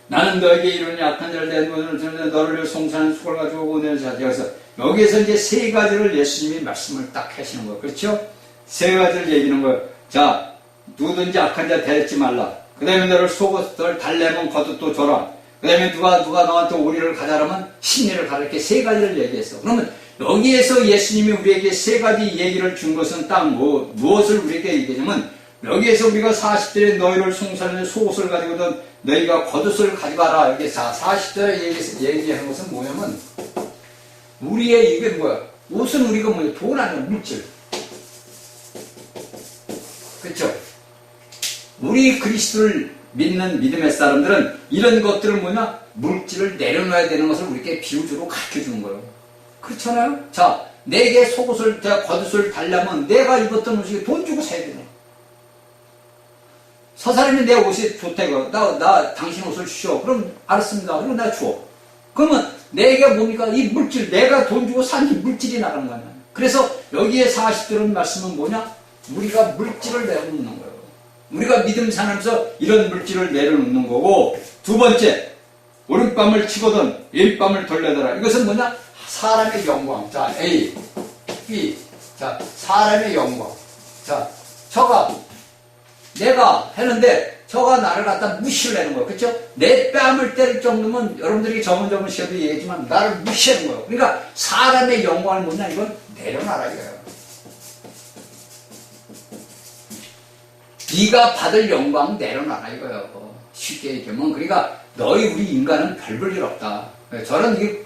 나는 너에게 이런 약한 자를 내 눈을 너를 위해 송사하는 수고를 가지고 오는 자들. 여기서 이제 세 가지를 예수님이 말씀을 딱 하시는 거예요. 그렇죠? 세 가지를 얘기하는 거예요. 자, 누구든지 악한 자 대하지 말라. 그 다음에 너를 속옷을 달래면 겉옷도 줘라. 그 다음에 누가 너한테 오리를 가자라면 심리를 가라. 이렇게 세 가지를 얘기했어. 그러면 여기에서 예수님이 우리에게 세 가지 얘기를 준 것은 딱 무엇을 우리에게 얘기하냐면, 여기에서 우리가 40절에 너희를 송사하는 속옷을 가지고든 너희가 겉옷을 가져가라. 이게 40절에 얘기하는 것은 뭐냐면, 우리의 이게 뭐야? 옷은 우리가 뭐야? 돈 아니야, 물질. 그렇죠? 우리 그리스도를 믿는 믿음의 사람들은 이런 것들을 뭐냐? 물질을 내려놔야 되는 것을 우리에게 비유적으로 가르쳐 주는 거예요. 그렇잖아요? 자, 내게 속옷을, 겉옷을 달라면 내가 입었던 옷이 돈 주고 사야 되잖아. 저 사람이 내 옷이 좋다고. 나 당신 옷을 주시오. 그럼 알았습니다. 그럼 나 주어. 그러면 내게 뭡니까? 이 물질, 내가 돈 주고 산 이 물질이 나가는 거 아니야. 그래서 여기에 40절은 말씀은 뭐냐? 우리가 물질을 내려놓는 거예요. 우리가 믿음 살면서 이런 물질을 내려놓는 거고, 두 번째, 오른밤을 치거든 일밤을 돌려더라. 이것은 뭐냐? 사람의 영광. 자, A, B. 자, 사람의 영광. 자, 내가 했는데 저가 나를 갖다 무시를 하는 거예요. 그렇죠? 내 뺨을 때릴 정도면 여러분들이 저번 시간도 얘기했지만 나를 무시하는 거예요. 그러니까 사람의 영광을 뭐냐? 이건 내려놔라 이거예요. 네가 받을 영광 내려놔라 이거예요. 쉽게 얘기하면. 그러니까 너희 우리 인간은 별 볼 일 없다. 저는 이게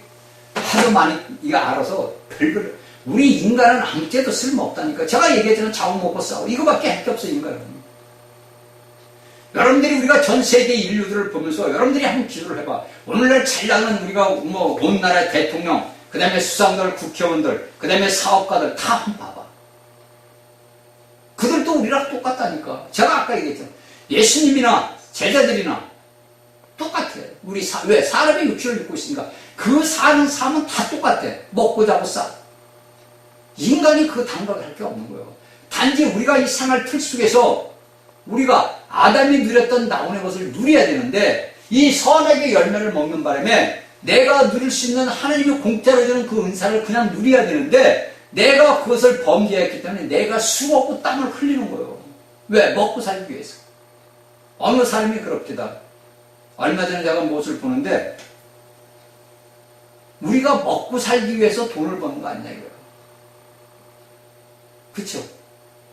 하도 많이 이거 알아서 우리 인간은 아무 때도 쓸모없다니까. 제가 얘기했잖아요. 자고 먹고 싸워. 이거밖에 할 게 없어 인간은. 여러분들이 우리가 전 세계 인류들을 보면서 여러분들이 한번 기도를 해봐. 오늘날 잘 나가는 우리가 온 나라의 대통령, 그 다음에 수상들, 국회의원들, 그 다음에 사업가들 다 한번 봐봐. 그들도 우리랑 똑같다니까. 제가 아까 얘기했잖아. 예수님이나 제자들이나 똑같아. 왜? 사람의 육신을 입고 있으니까. 그 사는 삶은 다 똑같아. 먹고 자고 싸. 인간이 그 단각을 할 게 없는 거예요. 단지 우리가 이 생활 틀 속에서 우리가 아담이 누렸던 나온의 것을 누려야 되는데, 이 선악의 열매를 먹는 바람에 내가 누릴 수 있는 하나님이 공짜로 주는 그 은사를 그냥 누려야 되는데, 내가 그것을 범죄했기 때문에 내가 수고하고 땀을 흘리는 거예요. 왜? 먹고 살기 위해서. 어느 사람이 그럽니다. 얼마 전에 제가 무엇을 보는데, 우리가 먹고 살기 위해서 돈을 버는 거 아니냐 이거예요. 그쵸?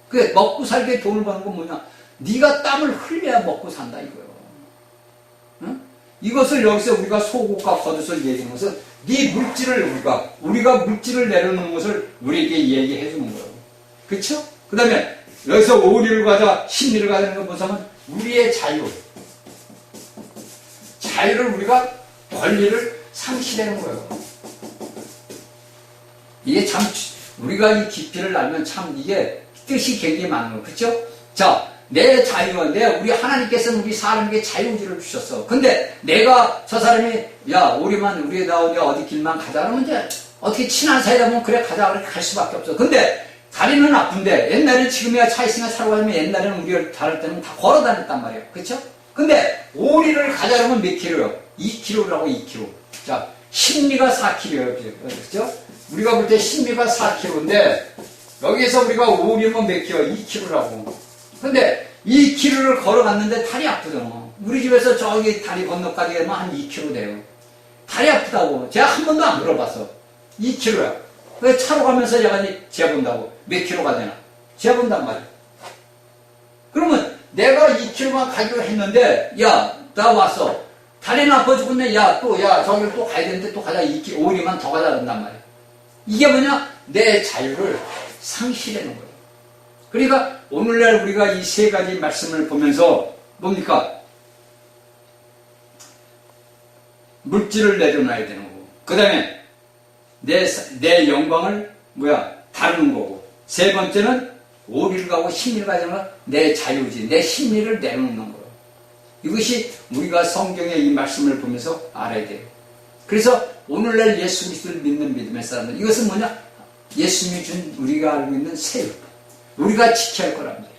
그게 먹고 살기 위해 돈을 버는 건 뭐냐? 네가 땀을 흘려야 먹고 산다 이거예요. 응? 이것을 여기서 우리가 속옷과 겉옷을 얘기하는 것은 네 물질을 우리가 물질을 내려놓는 것을 우리에게 얘기해 주는 거예요. 그쵸? 그 다음에 여기서 오리를 가자, 심리를 가자는 건 뭐냐면 우리의 자유를 우리가 권리를 상실하는 거예요. 이게 참 우리가 이 깊이를 알면 참 이게 뜻이 굉장히 많은 거예요. 그쵸? 자, 내 자유는 우리 하나님께서는 우리 사람에게 자유의지를 주셨어. 근데 내가 저 사람이 우리 나 어디 길만 가자 그러면 이제 어떻게 친한 사이다 보면 그래 가자 그렇게 갈 수밖에 없어. 근데 다리는 아픈데 옛날에 지금이야 차 있으면 차로 가면 옛날에는 우리가 다닐 때는 다 걸어 다녔단 말이에요. 그렇죠? 근데 오리를 가자 그러면 몇 킬로요? 2kg라고 2kg. 자, 심리가 4kg예요. 그렇죠? 우리가 볼 때 심리가 4kg인데 여기에서 우리가 오리면 몇 킬로? 2kg라고. 근데 2km를 걸어갔는데 다리 아프잖아. 우리 집에서 저기 다리 건너까지 가면 한 2km 돼요. 다리 아프다고. 제가 한 번도 안 물어봤어. 2km야. 왜 차로 가면서 제가 재본다고. 몇 킬로가 되나. 재본단 말이야. 그러면 내가 2km만 가기로 했는데, 나 왔어. 다리는 아파 죽겠네. 저기를 또 가야 되는데 또 가자. 2km, 5리만 더 가자. 그런단 말이야. 이게 뭐냐? 내 자유를 상실하는 거예요. 그러니까 오늘날 우리가 이 세 가지 말씀을 보면서 뭡니까? 물질을 내려놔야 되는 거고, 그 다음에 내 영광을 다루는 거고, 세 번째는 오리를 가고 심리를 가지는 내 자유지, 내 심리를 내려놓는 거예요. 이것이 우리가 성경의 이 말씀을 보면서 알아야 돼요. 그래서 오늘날 예수 그리스도를 믿는 믿음의 사람들, 이것은 뭐냐? 예수님이 준 우리가 알고 있는 세율. 우리가 지켜야 할 거랍니다.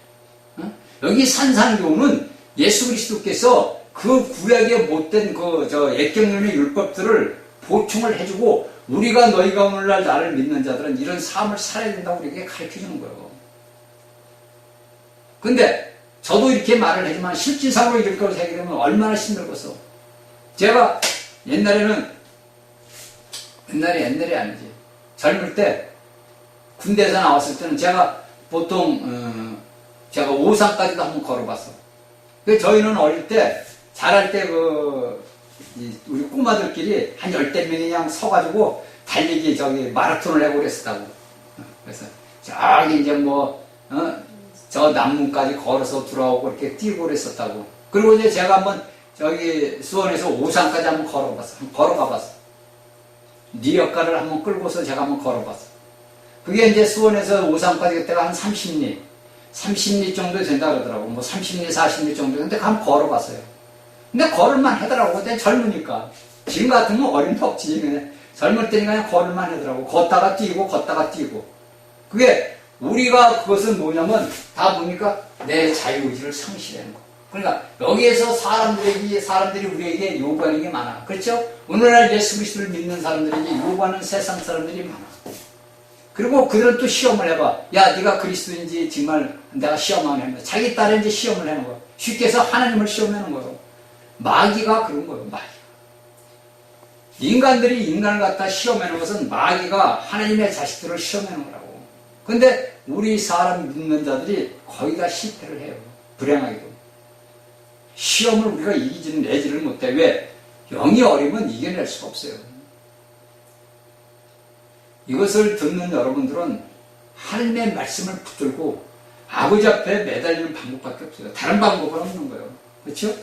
여기 산상교훈은 예수 그리스도께서 그 구약에 못된 액경론의 율법들을 보충을 해주고 우리가 너희가 오늘날 나를 믿는 자들은 이런 삶을 살아야 된다고 우리에게 가르쳐주는 거예요. 근데 저도 이렇게 말을 하지만 실질상으로 이럴 걸 하게 되면 얼마나 힘들겠어. 제가 옛날에 아니지. 젊을 때 군대에서 나왔을 때는 제가 보통 제가 오산까지도 한번 걸어봤어. 저희는 어릴 때 자랄 때 우리 꼬마들끼리 한 10대 명이 그냥 서가지고 달리기 마라톤을 해고 그랬었다고. 그래서 저기 이제 저 남문까지 걸어서 들어오고 이렇게 뛰고 그랬었다고. 그리고 이제 제가 한번 수원에서 오산까지 한번 걸어가봤어. 리어카를 한번 끌고서 제가 한번 걸어봤어. 그게 이제 수원에서 오산까지 그때가 한 30리 정도 된다 그러더라고. 30리, 40리 정도. 근데 한번 걸어봤어요. 근데 걸을만 하더라고. 그때 젊으니까. 지금 같으면 어림도 없지. 그냥 젊을 때니까 그냥 걸을만 하더라고. 걷다가 뛰고. 그게 우리가 그것은 뭐냐면 다 보니까 내 자유의지를 상실하는 거. 그러니까 여기에서 사람들이 우리에게 요구하는 게 많아. 그렇죠? 오늘날 예수 그리스도를 믿는 사람들에게 요구하는 세상 사람들이 많아. 그리고 그들은 또 시험을 해봐. 야, 네가 그리스도인지 정말 내가 시험하면 합니다. 자기 딸인지 시험을 하는 거야. 쉽게 해서 하나님을 시험하는 거예요. 마귀가 그런 거예요. 마귀. 인간들이 인간을 갖다 시험하는 것은 마귀가 하나님의 자식들을 시험하는 거라고. 근데 우리 사람 믿는 자들이 거의 다 실패를 해요. 불행하게도. 시험을 우리가 내지를 못해. 왜? 영이 어리면 이겨낼 수가 없어요. 이것을 듣는 여러분들은 하나님의 말씀을 붙들고 아버지 앞에 매달리는 방법밖에 없어요. 다른 방법은 없는 거예요. 그렇죠?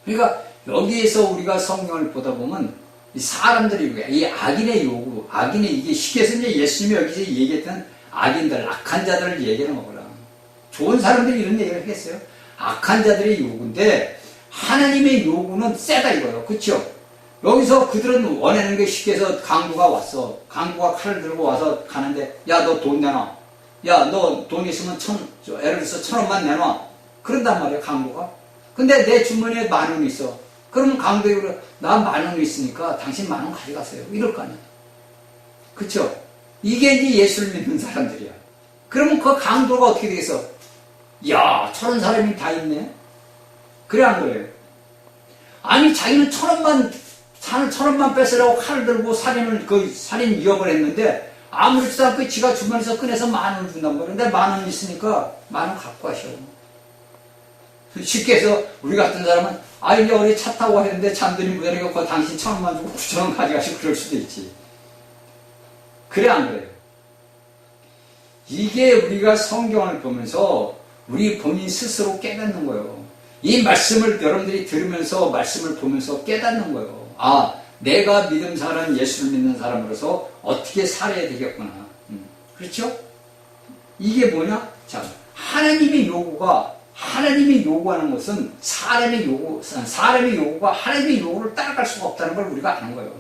그러니까 여기에서 우리가 성경을 보다 보면 이 사람들이 이 악인의 요구, 이게 쉽게 해서 이제 예수님이 여기서 얘기했던 악인들, 악한 자들을 얘기하는 거구나. 좋은 사람들이 이런 얘기를 하겠어요? 악한 자들의 요구인데 하나님의 요구는 세다 이거예요. 그렇죠? 여기서 그들은 원하는 게 쉽게 해서 강도가 왔어. 강도가 칼을 들고 와서 가는데 야, 너 돈 내놔. 야, 너 돈 있으면 예를 들어서 1,000원만 내놔. 그런단 말이야, 강도가. 근데 내 주머니에 10,000원 있어. 그러면 강도가 그래, 나 10,000원 있으니까 당신 10,000원 가져가세요. 이럴 거 아니야. 그쵸? 이게 이제 예수를 믿는 사람들이야. 그러면 그 강도가 어떻게 되겠어? 야, 저런 사람이 다 있네? 그래, 안 그래요? 아니, 자기는 1,000원만 뺏으려고 칼을 들고 살인 위협을 했는데, 아무렇지도 않고 지가 주머니에서 꺼내서 10,000원을 준단 말이야. 근데 10,000원 있으니까 10,000원 갖고 가셔. 쉽게 해서 우리 같은 사람은 이제 우리 차 타고 왔는데 잠들이 무전해갖고 당신 1,000원만 주고 9,000원 가져가시고 그럴 수도 있지. 그래, 안 그래요? 이게 우리가 성경을 보면서 우리 본인 스스로 깨닫는 거예요. 이 말씀을 여러분들이 들으면서 말씀을 보면서 깨닫는 거예요. 아, 내가 믿음 사람, 예수를 믿는 사람으로서 어떻게 살아야 되겠구나. 그렇죠? 이게 뭐냐? 자, 하나님이 요구하는 것은 사람의 요구가 하나님의 요구를 따라갈 수가 없다는 걸 우리가 아는 거예요.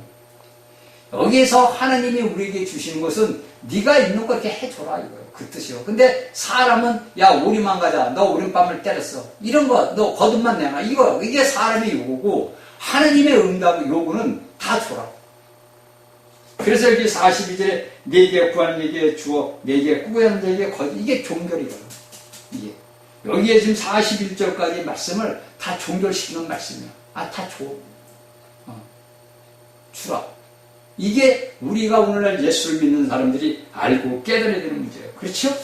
여기에서 하나님이 우리에게 주시는 것은 네가 있는 거 이렇게 해줘라 이거예요. 그 뜻이요. 근데 사람은 야, 오리만 가자. 너 오른밤을 때렸어. 이런 거 너 거듭만 내놔. 이게 사람의 요구고 하나님의 요구는 다 줘라. 그래서 여기 42절에 네게 구하는 네게 주어 네게 꾸고하는 자에게 이게 종결이거든요. 이게 여기에 지금 41절까지 말씀을 다 종결시키는 말씀이야. 다 줘. 주라. 이게 우리가 오늘날 예수를 믿는 사람들이 알고 깨달아야 되는 문제예요. 그렇죠?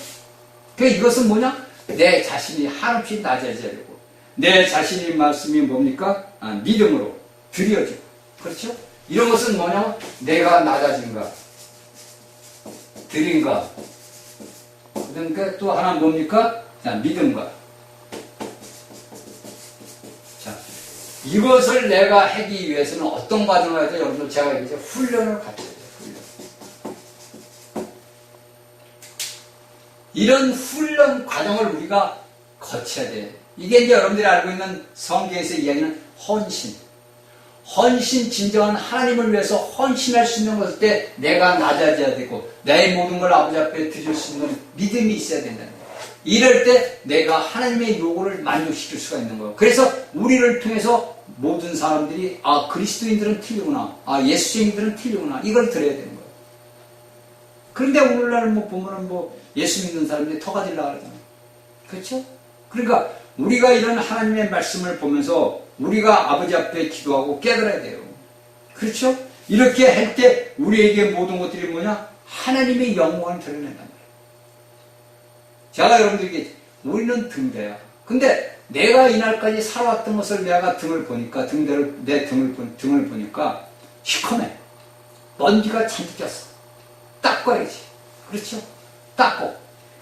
그러니까 이것은 뭐냐? 내 자신이 한없이 낮아지려고. 내 자신의 말씀이 뭡니까? 믿음으로 드려지고. 그렇죠? 이런 것은 뭐냐면 내가 낮아진가, 드린가. 그러니까 또 하나 뭡니까? 믿음과. 자, 이것을 내가 하기 위해서는 어떤 과정을 해야 돼? 여러분들 제가 이제 훈련을 갖춰야 돼요. 이런 훈련 과정을 우리가 거쳐야 돼. 이게 이제 여러분들이 알고 있는 성경에서 이야기하는 헌신, 진정한 하나님을 위해서 헌신할 수 있는 것일 때 내가 낮아져야 되고 내 모든 걸 아버지 앞에 드릴 수 있는 믿음이 있어야 된다는 거예요. 이럴 때 내가 하나님의 요구를 만족시킬 수가 있는 거예요. 그래서 우리를 통해서 모든 사람들이 그리스도인들은 틀리구나, 예수쟁이들은 틀리구나, 이걸 들어야 되는 거예요. 그런데 오늘날 보면은 예수 믿는 사람들이 터가질라 그러잖아요. 그렇죠? 그러니까 우리가 이런 하나님의 말씀을 보면서 우리가 아버지 앞에 기도하고 깨달아야 돼요. 그렇죠? 이렇게 할 때 우리에게 모든 것들이 뭐냐? 하나님의 영광을 드러낸단 말이에요. 제가 여러분들에게 우리는 등대야. 근데 내가 이날까지 살아왔던 것을 내가 등을 보니까 내 등을 보니까 시커매. 먼지가 잔뜩 꼈어. 닦아야지. 그렇죠? 닦고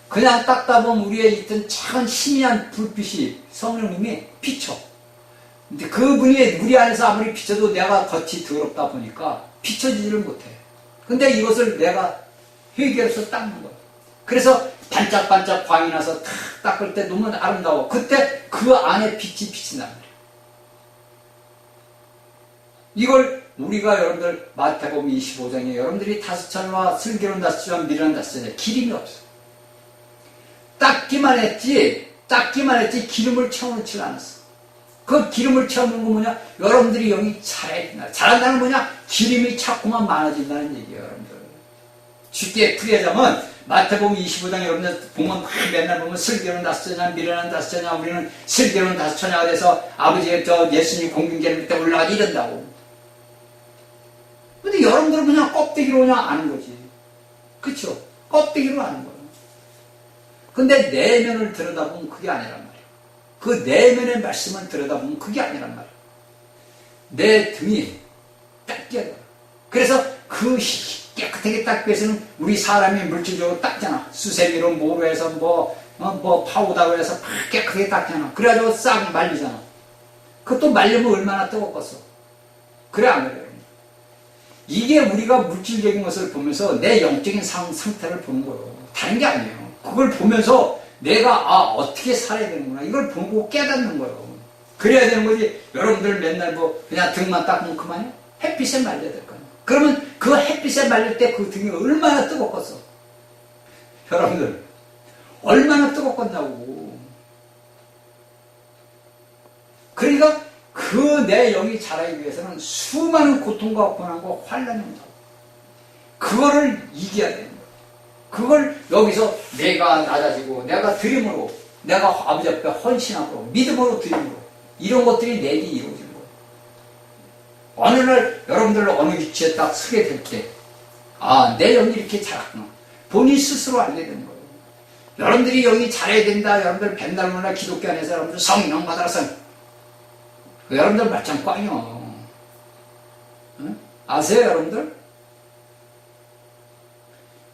그냥 닦다 보면 우리에 있던 작은 희미한 불빛이 성령님이 비춰. 근데 그분이 우리 안에서 아무리 비춰도 내가 겉이 더럽다 보니까 비춰지지를 못해. 근데 이것을 내가 회개해서 닦는 거야. 그래서 반짝반짝 광이 나서 탁 닦을 때 너무 아름다워. 그때 그 안에 빛이 비친단 말이야. 이걸 우리가 여러분들 마태복음 25장에 여러분들이 5천과 슬기로운 5천, 미련한 5천에 기름이 없어. 닦기만 했지 기름을 채워놓지 않았어. 그 기름을 채우는 건 뭐냐? 여러분들이 영이 잘해야 된다. 잘한다는 뭐냐? 기름이 자꾸만 많아진다는 얘기예요, 여러분들. 쉽게 풀이하자면 마태복음 25장 여러분들 보면 맨날 보면 슬기로운 5처냐, 미련한 5처냐, 우리는 슬기로운 5처냐가 돼서 아버지의 예수님 공중계를 밑에 올라가 이런다고. 근데 여러분들은 그냥 껍데기로 그냥 아는 거지. 그쵸? 껍데기로 아는 거예요. 근데 내면을 들여다보면 그게 아니란 말이에요. 그 내면의 말씀을 들여다보면 그게 아니란 말이에요. 내 등이 닦여야 돼요. 그래서 그 깨끗하게 닦기 위해서는 우리 사람이 물질적으로 닦잖아. 수세미로 모로 해서 파우다로 해서 깨끗하게 닦잖아. 그래가지고 싹 말리잖아. 그것도 말리면 얼마나 뜨겁겠어. 그래 안 그래요? 이게 우리가 물질적인 것을 보면서 내 영적인 상태를 보는 거예요. 다른 게 아니에요. 그걸 보면서 내가 어떻게 살아야 되는구나 이걸 보고 깨닫는 거예요. 그래야 되는 거지. 여러분들 맨날 그냥 등만 닦으면 그만이야? 햇빛에 말려야 될 거 아니야. 그러면 그 햇빛에 말릴 때 그 등이 얼마나 뜨겁겠어. 여러분들 얼마나 뜨겁겠냐고. 그러니까 그 내 영이 자라기 위해서는 수많은 고통과 고난과 환란이 온다고. 그거를 이겨야 되는 거예요. 그걸 여기서 내가 낮아지고 내가 드림으로 내가 아버지 앞에 헌신하고 믿음으로 드림으로 이런 것들이 내게 이루어지는 거예요. 어느 날 여러분들 어느 위치에 딱 서게 될 때 내 영이 이렇게 자랐구나. 본인 스스로 알게 되는 거예요. 여러분들이 영이 잘해야 된다. 여러분들 벤달문화 기독교 안에서 여러분들 성령 받아서 여러분들 말짱 꽝이요. 응? 아세요 여러분들?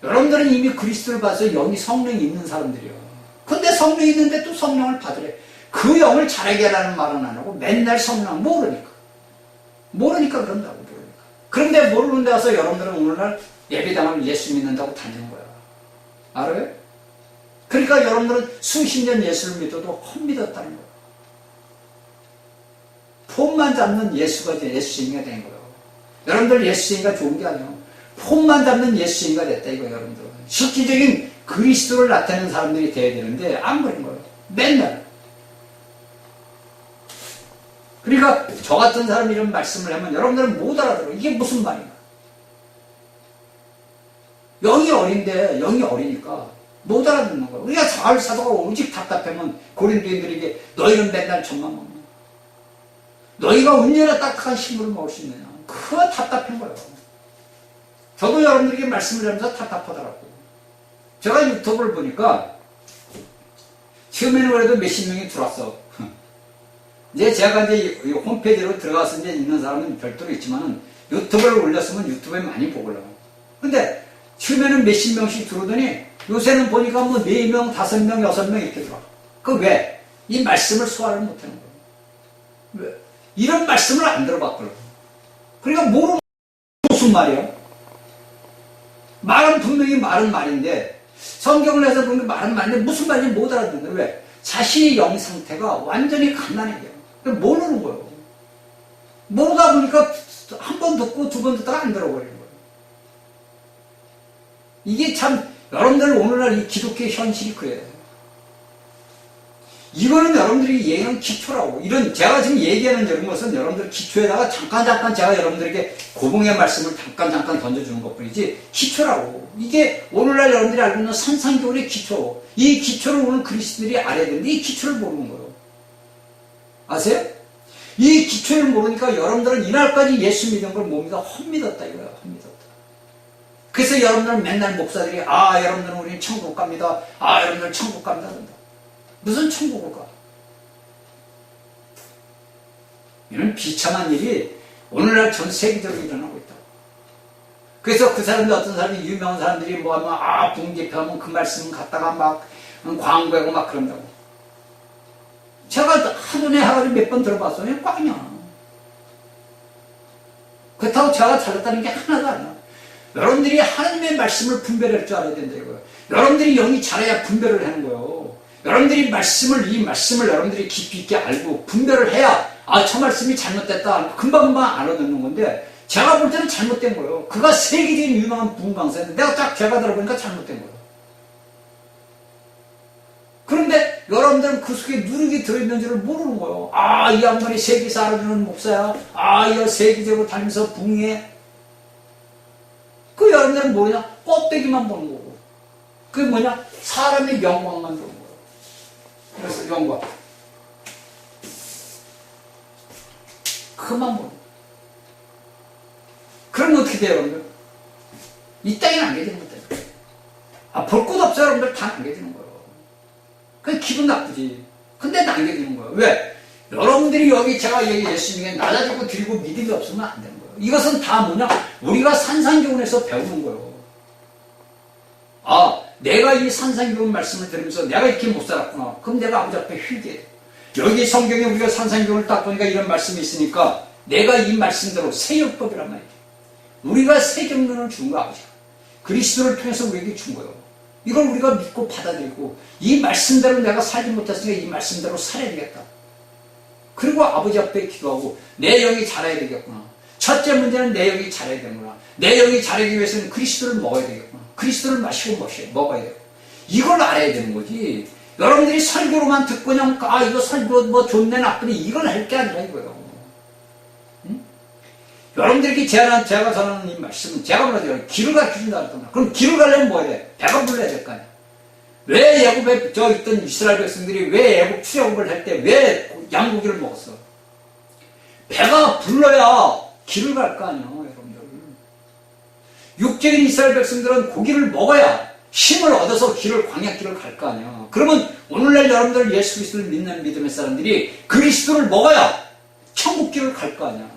여러분들은 이미 그리스도를 봐서 영이 성령이 있는 사람들이요. 근데 성령이 있는데 또 성령을 받으래. 그 영을 잘하게 하라는 말은 안 하고 맨날 성령 모르니까 그런다고. 모르니까. 그런데 모르는 데 와서 여러분들은 오늘날 예배당을 예수 믿는다고 다니는 거야. 알아요? 그러니까 여러분들은 수십 년 예수를 믿어도 헛믿었다는 거야. 폼만 잡는 예수가 예수쟁이가 된 거예요. 여러분들 예수쟁이가 좋은 게 아니에요. 폼만 잡는 예수쟁이가 됐다 이거예요. 여러분들 실질적인 그리스도를 나타내는 사람들이 돼야 되는데 안 그런 거예요. 맨날. 그러니까 저 같은 사람이 이런 말씀을 하면 여러분들은 못 알아들어요. 이게 무슨 말인가. 영이 어리니까 못 알아듣는 거예요. 우리가 사울 사도가 오직 답답하면 고린도인들에게 너희는 맨날 젖만 먹냐. 너희가 언제나 딱딱한 식물을 먹을 수 있느냐. 그거 답답한 거예요. 저도 여러분들에게 말씀을 하면서 답답하더라고요. 제가 유튜브를 보니까 처음에는 그래도 몇십 명이 들어왔어. 이제 제가 이제 홈페이지로 들어가서 이제 있는 사람은 별도로 있지만은 유튜브를 올렸으면 유튜브에 많이 보고요. 근데 처음에는 몇십 명씩 들어오더니 요새는 보니까 4명, 5명, 6명 이렇게 들어와. 그 왜? 이 말씀을 소화를 못하는 거예요. 왜? 이런 말씀을 안 들어봤더라고요. 그러니까 모르면 무슨 말이야? 말은 분명히 말은 말인데 성경을 해서 보는 게 말은 말인데 무슨 말인지 못 알아듣는다. 왜? 자신의 영 상태가 완전히 갓난아기야. 모르는 거예요. 모르다 보니까 한 번 듣고 두 번 듣다가 안 들어버리는 거예요. 이게 참 여러분들 오늘날 이 기독교의 현실이 그래요. 이거는 여러분들이 얘기하는 기초라고. 제가 지금 얘기하는 이런 것은 여러분들 기초에다가 잠깐 제가 여러분들에게 고봉의 말씀을 잠깐 던져주는 것 뿐이지 기초라고. 이게 오늘날 여러분들이 알고 있는 산상교훈의 기초. 이 기초를 오늘 그리스도인들이 알아야 되는데 이 기초를 모르는 거예요. 아세요? 이 기초를 모르니까 여러분들은 이날까지 예수 믿은 걸 못 믿어 헛믿었다 이거야. 헛믿었다. 그래서 여러분들은 맨날 목사들이 여러분들은 우리는 천국 갑니다. 여러분들은 천국 갑니다. 무슨 천국을 가? 이런 비참한 일이 오늘날 전 세계적으로 일어나고 있다. 그래서 그 사람들 어떤 사람이 유명한 사람들이 뭐 하면 붕괴표하면 그 말씀 갖다가 막 광고하고 막 그런다고. 제가 한눈에 해가지고 몇 번 들어봤어요. 꽝이야. 그렇다고 제가 잘났다는 게 하나도 아니야. 여러분들이 하나님의 말씀을 분별할 줄 알아야 된다 이거예요. 여러분들이 영이 잘해야 분별을 하는 거예요. 여러분들이 이 말씀을 여러분들이 깊이 있게 알고 분별을 해야 저 말씀이 잘못됐다. 금방금방 알아듣는 건데 제가 볼 때는 잘못된 거예요. 그가 세계적인 유명한 부흥 강사인데 제가 들어보니까 잘못된 거예요. 그런데 여러분들은 그 속에 누룩이 들어있는지를 모르는 거예요. 이 양반이 세계에서 알아주는 목사야. 이 세계적으로 다니면서 부흥해. 그 여러분들은 뭐냐? 껍데기만 보는 거고. 그게 뭐냐? 사람의 영광만 보는 거예요. 그래서 영광. 그만 보는 거예요. 그러면 어떻게 돼요, 여러분들? 이 땅에 남겨지는 거다. 볼 곳 없어, 여러분들 다 남겨지는 거예요. 그게 기분 나쁘지. 근데 남겨지는 거예요. 왜? 여러분들이 제가 여기 예수님에게 낮아지고 드리고 믿음이 없으면 안 되는 거예요. 이것은 다 뭐냐? 우리가 산상교훈에서 배우는 거예요. 내가 이 산상교훈 말씀을 들으면서 내가 이렇게 못 살았구나. 그럼 내가 아버지 앞에 회개해. 여기 성경에 우리가 산상교훈을 딱 보니까 이런 말씀이 있으니까 내가 이 말씀대로 세율법이란 말이에요. 우리가 세경론을 준 거 아버지가. 그리스도를 통해서 우리에게 준 거예요. 이걸 우리가 믿고 받아들이고 이 말씀대로 내가 살지 못했으니까 이 말씀대로 살아야 되겠다. 그리고 아버지 앞에 기도하고 내 영이 자라야 되겠구나. 첫째 문제는 내 영이 자라야 되는구나. 내 영이 자라기 위해서는 그리스도를 먹어야 되겠구나. 그리스도를 마시고 먹어야 되고 이걸 알아야 되는 거지. 여러분들이 설교로만 듣고 그냥 이거 설교 뭐 좋네 나쁘네 이걸 할 게 아니라 이거예요. 응? 여러분들에게 제가 전하는 이 말씀은 제가 뭐라죠? 길을 가르쳐준다 그랬잖아. 그럼 길을 가려면 뭐 해야 돼? 배가 불러야 될 거 아니야. 왜 애굽에 있던 이스라엘 백성들이 왜 애굽 출애굽을 할 때 왜 양고기를 먹었어? 배가 불러야 길을 갈 거 아니야, 여러분들. 육적인 이스라엘 백성들은 고기를 먹어야 힘을 얻어서 광야길을 갈 거 아니야. 그러면 오늘날 여러분들 예수 그리스도를 믿는 믿음의 사람들이 그리스도를 먹어야 천국길을 갈 거 아니야.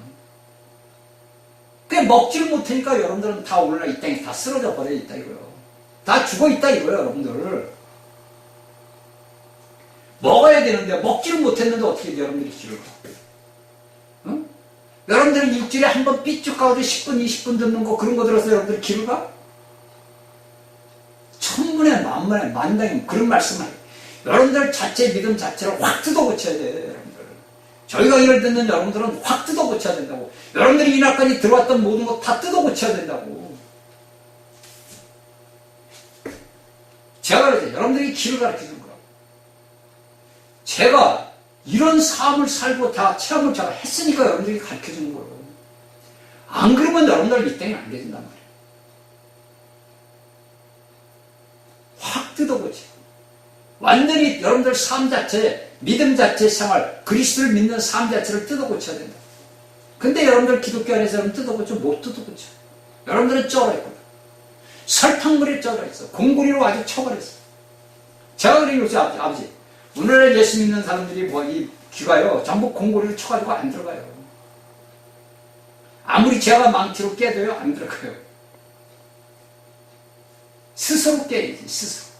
그게 먹지를 못하니까 여러분들은 다 오늘날 이 땅에 다 쓰러져 버려 있다 이거예요. 다 죽어 있다 이거예요, 여러분들. 먹어야 되는데 먹지를 못했는데 어떻게 여러분들이 길을 가? 응? 여러분들은 일주일에 한 번 삐쭉 가가지고 10분, 20분 듣는 거 그런 거 들어서 여러분들이 길을 가? 천분에 만분에 만당이면 그런 말씀을 해요. 여러분들 자체 믿음 자체를 확 뜯어 고쳐야 돼요, 여러분들. 저희가 이걸 듣는 여러분들은 확 뜯어 고쳐야 된다고. 여러분들이 이날까지 들어왔던 모든 거 다 뜯어 고쳐야 된다고. 제가 그러죠. 여러분들이 길을 가르쳐 주는 거라고. 제가 이런 삶을 살고 다 체험을 제가 했으니까 여러분들이 가르쳐 주는 거예요. 안 그러면 여러분들 이 땅에 안 계신단 말이에요. 확 뜯어보지. 완전히 여러분들 삶 자체, 믿음 자체 생활, 그리스도를 믿는 삶 자체를 뜯어고쳐야 된다. 근데 여러분들 기독교 안에서 여러분 뜯어고쳐? 못 뜯어고쳐. 여러분들은 쩔어 있거든. 설탕물에 쩔어 있어. 공구리로 아주 쳐버렸어. 제가 그러죠, 아버지. 오늘날 예수 믿는 사람들이 이 귀가요, 전부 공구리를 쳐가지고 안 들어가요. 아무리 제가 망치로 깨도요, 안 들어가요. 스스로 깨야지, 스스로.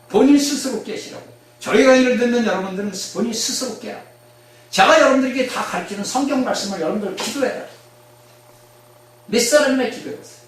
본인 스스로 깨시라고. 저희 강의를 듣는 여러분들은 본인 스스로 깨라. 제가 여러분들에게 다 가르치는 성경 말씀을 여러분들 기도해라. 몇 사람이나 기도해봤어요.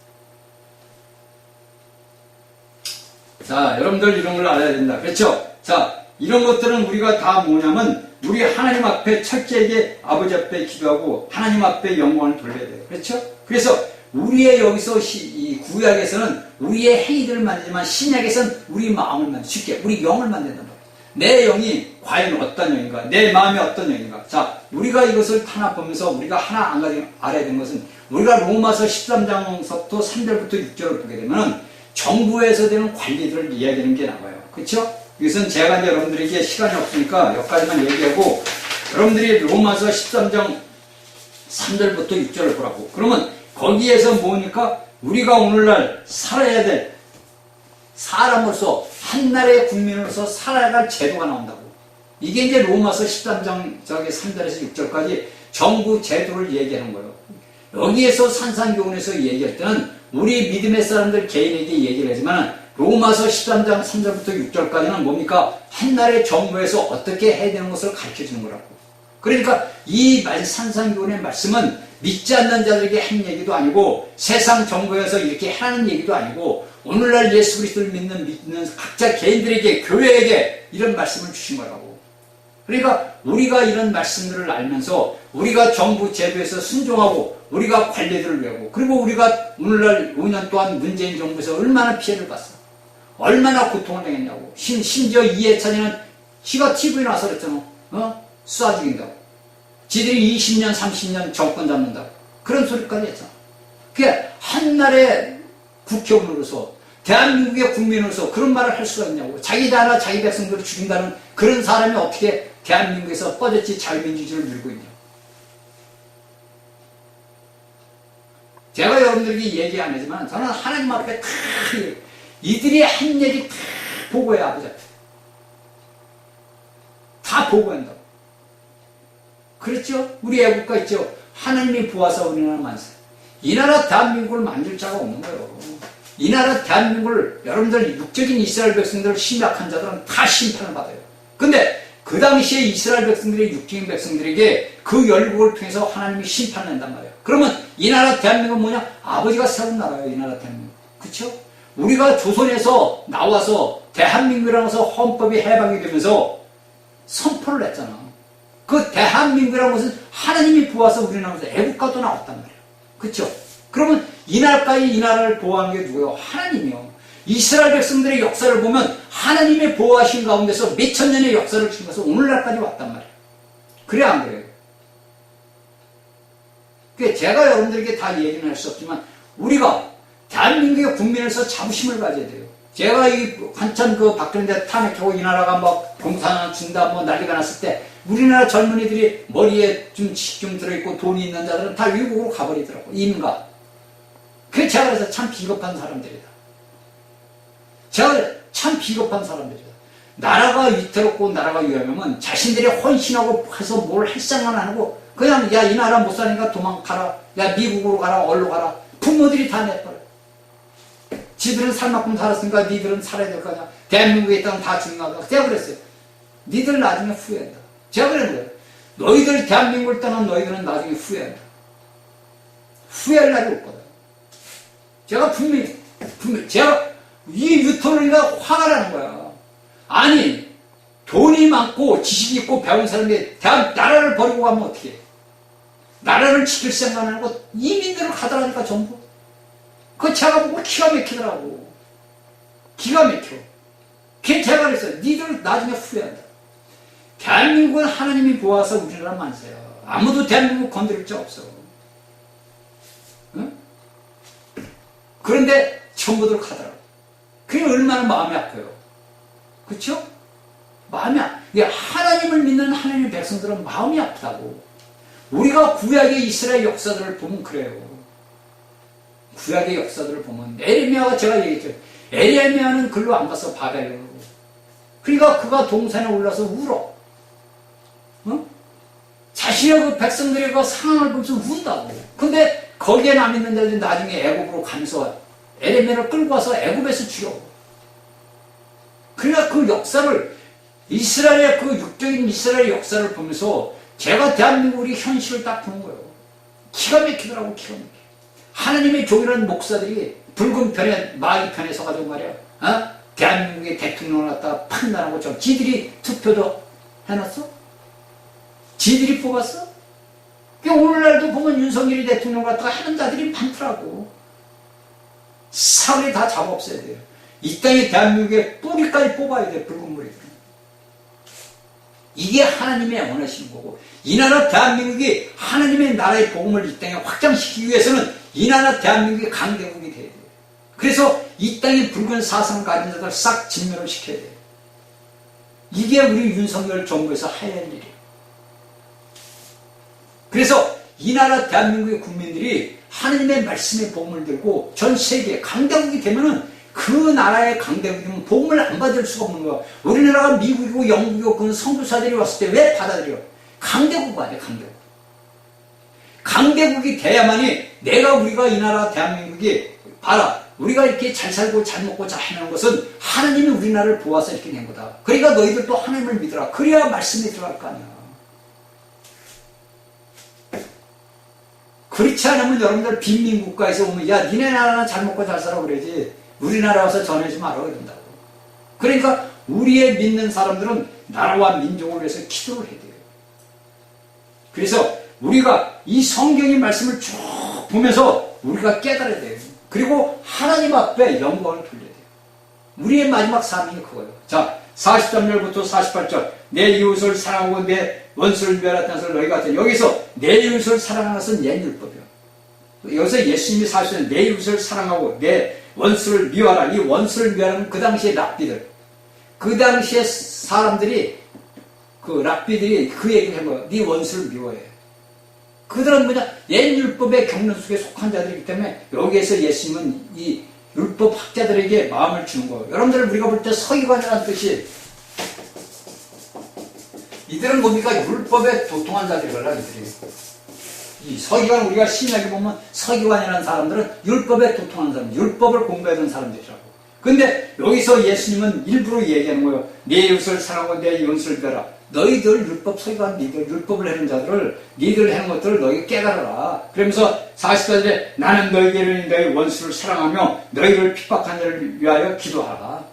자, 여러분들 이런 걸 알아야 된다. 그렇죠? 자, 이런 것들은 우리가 다 뭐냐면 우리 하나님 앞에 첫째에게 아버지 앞에 기도하고 하나님 앞에 영광을 돌려야 돼요. 그렇죠? 그래서 우리의 여기서 이 구약에서는 우리의 행위들을 만들지만 신약에서는 우리 마음을 만들 쉽게 우리 영을 만든단 말이에요. 내 영이 과연 어떤 영인가? 내 마음이 어떤 영인가? 자, 우리가 이것을 하나 보면서 우리가 하나 안 가지고 알아야 되는 것은 우리가 로마서 13장서부터 3절부터 6절을 보게 되면 정부에서 되는 관리들을 이야기하는 게 나와요. 그렇죠? 이것은 제가 이제 여러분들에게 시간이 없으니까 여기까지만 얘기하고 여러분들이 로마서 13장 3절부터 6절을 보라고. 그러면 거기에서 뭐니까 우리가 오늘날 살아야 될 사람으로서 한나라의 국민으로서 살아야 할 제도가 나온다고. 이게 이제 로마서 13장 저기 3절에서 6절까지 정부 제도를 얘기하는 거예요. 여기에서 산상교훈에서 얘기할 때는 우리 믿음의 사람들 개인에게 얘기를 하지만 로마서 13장 3절부터 6절까지는 뭡니까? 한나라의 정부에서 어떻게 해야 되는 것을 가르쳐주는 거라고. 그러니까 이 산상교훈의 말씀은 믿지 않는 자들에게 한 얘기도 아니고 세상 정부에서 이렇게 하는 얘기도 아니고 오늘날 예수 그리스도를 믿는 각자 개인들에게 교회에게 이런 말씀을 주신 거라고. 그러니까 우리가 이런 말씀들을 알면서 우리가 정부 제도에서 순종하고 우리가 관례들을 외우고 그리고 우리가 오늘날 5년 동안 문재인 정부에서 얼마나 피해를 봤어. 얼마나 고통을 당했냐고. 심지어 이해찬이는 지가 TV에 나와서 그랬잖아. 수사 죽인다고. 지들이 20년 30년 정권 잡는다고. 그런 소리까지 했잖아. 그게 한나라의 국회의원으로서 대한민국의 국민으로서 그런 말을 할 수가 있냐고. 자기 나라 자기 백성들을 죽인다는 그런 사람이 어떻게 대한민국에서 뻗었지 자유민주주의를 밀고 있냐. 제가 여러분들에게 얘기 안 하지만 저는 하나님 앞에 다 이들이 한 얘기 다 보고해요. 아버지 앞에 다 보고한다고. 그렇죠? 우리 애국가 있죠. 하나님이 보아서 우리나라 만세. 이 나라 대한민국을 만들 자가 없는 거예요. 이 나라 대한민국을 여러분들 육적인 이스라엘 백성들을 심약한 자들은 다 심판을 받아요. 근데 그 당시에 이스라엘 백성들이 육적인 백성들에게 그 열국을 통해서 하나님이 심판을 낸단 말이에요. 그러면 이 나라 대한민국은 뭐냐? 아버지가 세운 나라예요. 이 나라 대한민국. 그렇죠? 우리가 조선에서 나와서 대한민국이라고 해서 헌법이 해방이 되면서 선포를 했잖아. 그 대한민국이라는 것은 하나님이 보아서 우리나라에서 애국가도 나왔단 말이에요. 그렇죠? 그러면 이날까지 이 나라를 보호한 게 누구예요? 하나님이요. 이스라엘 백성들의 역사를 보면 하나님의 보호하신 가운데서 몇천 년의 역사를 지나서 오늘날까지 왔단 말이에요. 그래 안 그래요? 그러니까 제가 여러분들에게 다 얘기는 할 수 없지만 우리가 대한민국의 국민에서 자부심을 가져야 돼요. 제가 이 한참 그 박근혜 탄핵하고 이 나라가 막 공산화 준다 뭐 난리가 났을 때 우리나라 젊은이들이 머리에 좀 들어있고 돈이 있는 자들은 다 외국으로 가버리더라고. 이민가. 그게 제가 그래서 참 비겁한 사람들이다. 제가 참 비겁한 사람들이다. 나라가 위태롭고 나라가 위험하면 자신들이 헌신하고 해서 뭘 할 생각 안 하고 그냥 야 이 나라 못 사니까 도망가라. 야 미국으로 가라. 얼로 가라. 부모들이 다 내버려. 지들은 살 만큼 살았으니까 니들은 살아야 될 거냐. 대한민국에 있다면 다 죽는다. 제가 그랬어요. 니들 나중에 후회한다. 제가 그랬는데 너희들 대한민국을 떠난 너희들은 나중에 후회한다. 후회할 날이 올 거다. 제가 분명히 제가 이 유턴이가 화가 나는 거야. 아니 돈이 많고 지식이 있고 배운 사람이 나라를 버리고 가면 어떻게 해? 나라를 지킬 생각 안 하고 이민들을 가더라니까 전부. 그거 제가 보고 기가 막히더라고. 기가 막혀. 걔 제가 그랬어요. 니들 나중에 후회한다. 대한민국은 하나님이 보아서 우리나라 만세요. 아무도 대한민국 건드릴 자 없어. 응? 그런데 전부들 가더라고. 그게 얼마나 마음이 아파요. 그쵸? 마음이 하나님을 믿는 하나님의 백성들은 마음이 아프다고. 우리가 구약의 이스라엘 역사들을 보면 그래요. 구약의 역사들을 보면 에레미야가 제가 얘기했죠. 에레미야는 글로 안 가서 바벨론으로. 그러니까 그가 동산에 올라서 울어. 어? 자신의 그 백성들의 그 상황을 보면서 운다고. 근데 거기에 남있는 자들이 나중에 애굽으로 가면서 에레미야를 끌고 와서 애굽에서 죽여. 그러니까 그 역사를 이스라엘의 그 육적인 이스라엘 역사를 보면서 제가 대한민국 우리 현실을 딱 보는 거예요. 기가 막히더라고. 기가 막혀. 하나님의 종이라는 목사들이 붉은 편에 마귀 편에 서가지고 말이야. 대한민국의 대통령을 갖다가 판단하고 지들이 투표도 해놨어? 지들이 뽑았어? 오늘날도 보면 윤석열이 대통령 갖다가 하는 자들이 많더라고. 사흘이 다 잡아 없어야 돼요. 이 땅에 대한민국의 뿌리까지 뽑아야 돼. 붉은 머리들. 이게 하나님의 원하시는 거고, 이 나라 대한민국이 하나님의 나라의 복음을 이 땅에 확장시키기 위해서는 이 나라 대한민국이 강대국이 돼야 돼요. 그래서 이 땅에 붉은 사상 가진 자들 싹 진멸을 시켜야 돼요. 이게 우리 윤석열 정부에서 해야 할 일이에요. 그래서 이 나라 대한민국의 국민들이 하느님의 말씀의 복음을 들고 전 세계 강대국이 되면은 그 나라의 강대국이 되면 복음을 안 받을 수가 없는 거야. 우리나라가 미국이고 영국이고 그 선교사들이 왔을 때 왜 받아들여? 강대국 봐야 돼, 강대국. 강대국이 돼야만이 우리가 이 나라 대한민국이 봐라. 우리가 이렇게 잘 살고 잘 먹고 잘 해내는 것은 하나님이 우리나라를 보아서 이렇게 된 거다. 그러니까 너희들도 하나님을 믿어라. 그래야 말씀이 들어갈 거 아니야. 그렇지 않으면 여러분들 빈민국가에서 오면 야 니네 나라는 잘 먹고 잘 살아 그러지 우리나라 와서 전하지 마라 그런다고. 그러니까 우리의 믿는 사람들은 나라와 민족을 위해서 기도를 해야 돼요. 그래서 우리가 이 성경의 말씀을 쭉 보면서 우리가 깨달아야 돼요. 그리고 하나님 앞에 영광을 돌려야 돼요. 우리의 마지막 사명이 그거예요. 자, 43절부터 48절. 내 이웃을 사랑하고 내 원수를 멸하다는 것을 너희가 같아. 여기서 내 이웃을 사랑하는 것은 옛 율법이에요. 여기서 예수님이 사실은 내 이웃을 사랑하고 내 원수를 미워하라. 이 원수를 미워하는 그 당시의 랍비들. 그 당시의 사람들이 그 랍비들이 그 얘기를 한 거예요. 네 원수를 미워해. 그들은 뭐냐? 옛 율법의 경륜 속에 속한 자들이기 때문에 여기에서 예수님은 이 율법 학자들에게 마음을 주는 거예요. 여러분들 우리가 볼 때 서기관이라는 뜻이 이들은 뭡니까? 율법에 도통한 자들이라 이들이. 이 서기관 우리가 신약에 보면 서기관이라는 사람들은 율법에 도통한 사람, 율법을 공부하던 사람들이라고. 근데 여기서 예수님은 일부러 얘기하는 거예요. 내 이웃을 사랑하고 내 원수를 미워하라. 너희들 율법 서기관 니들 율법을 하는 자들을 니들 하는 것들을 너희 깨달아라. 그러면서 40절에 나는 너희에게 너희 원수를 사랑하며 너희를 핍박한 자를 위하여 기도하라.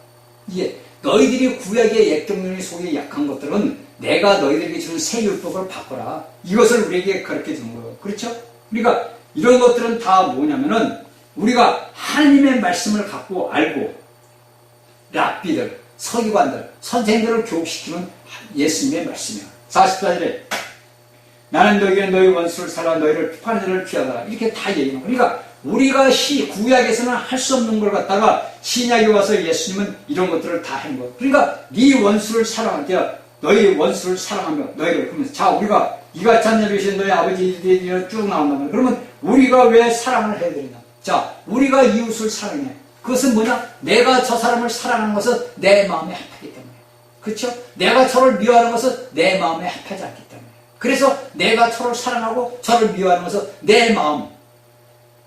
이게 너희들이 구약의 옛 경륜 속에 약한 것들은 내가 너희들에게 주는 새 율법을 바꿔라. 이것을 우리에게 그렇게 주는 거예요. 그렇죠? 그러니까 이런 것들은 다 뭐냐면은 우리가 하나님의 말씀을 갖고 알고 랍비들, 서기관들, 선생들을 교육시키는 예수님의 말씀이야. 44절에 나는 너희에게 너희 원수를 사랑하 너희를 핍하는 자를 피하라. 이렇게 다 얘기해요. 그러니까 우리가 구약에서는 할 수 없는 걸 갖다가 신약에 와서 예수님은 이런 것들을 다 한 거예요. 그러니까 네 원수를 사랑하되 너희 원수를 사랑하며 너희를 그러면서 자 우리가 이같이 한 일이신 너희 아버지들이 쭉 나온다면 그러면 우리가 왜 사랑을 해야 되느냐? 자 우리가 이웃을 사랑해. 그것은 뭐냐? 내가 저 사람을 사랑하는 것은 내 마음에 합하기 때문에. 그렇죠? 내가 저를 미워하는 것은 내 마음에 합하지 않기 때문에. 그래서 내가 저를 사랑하고 저를 미워하는 것은 내 마음,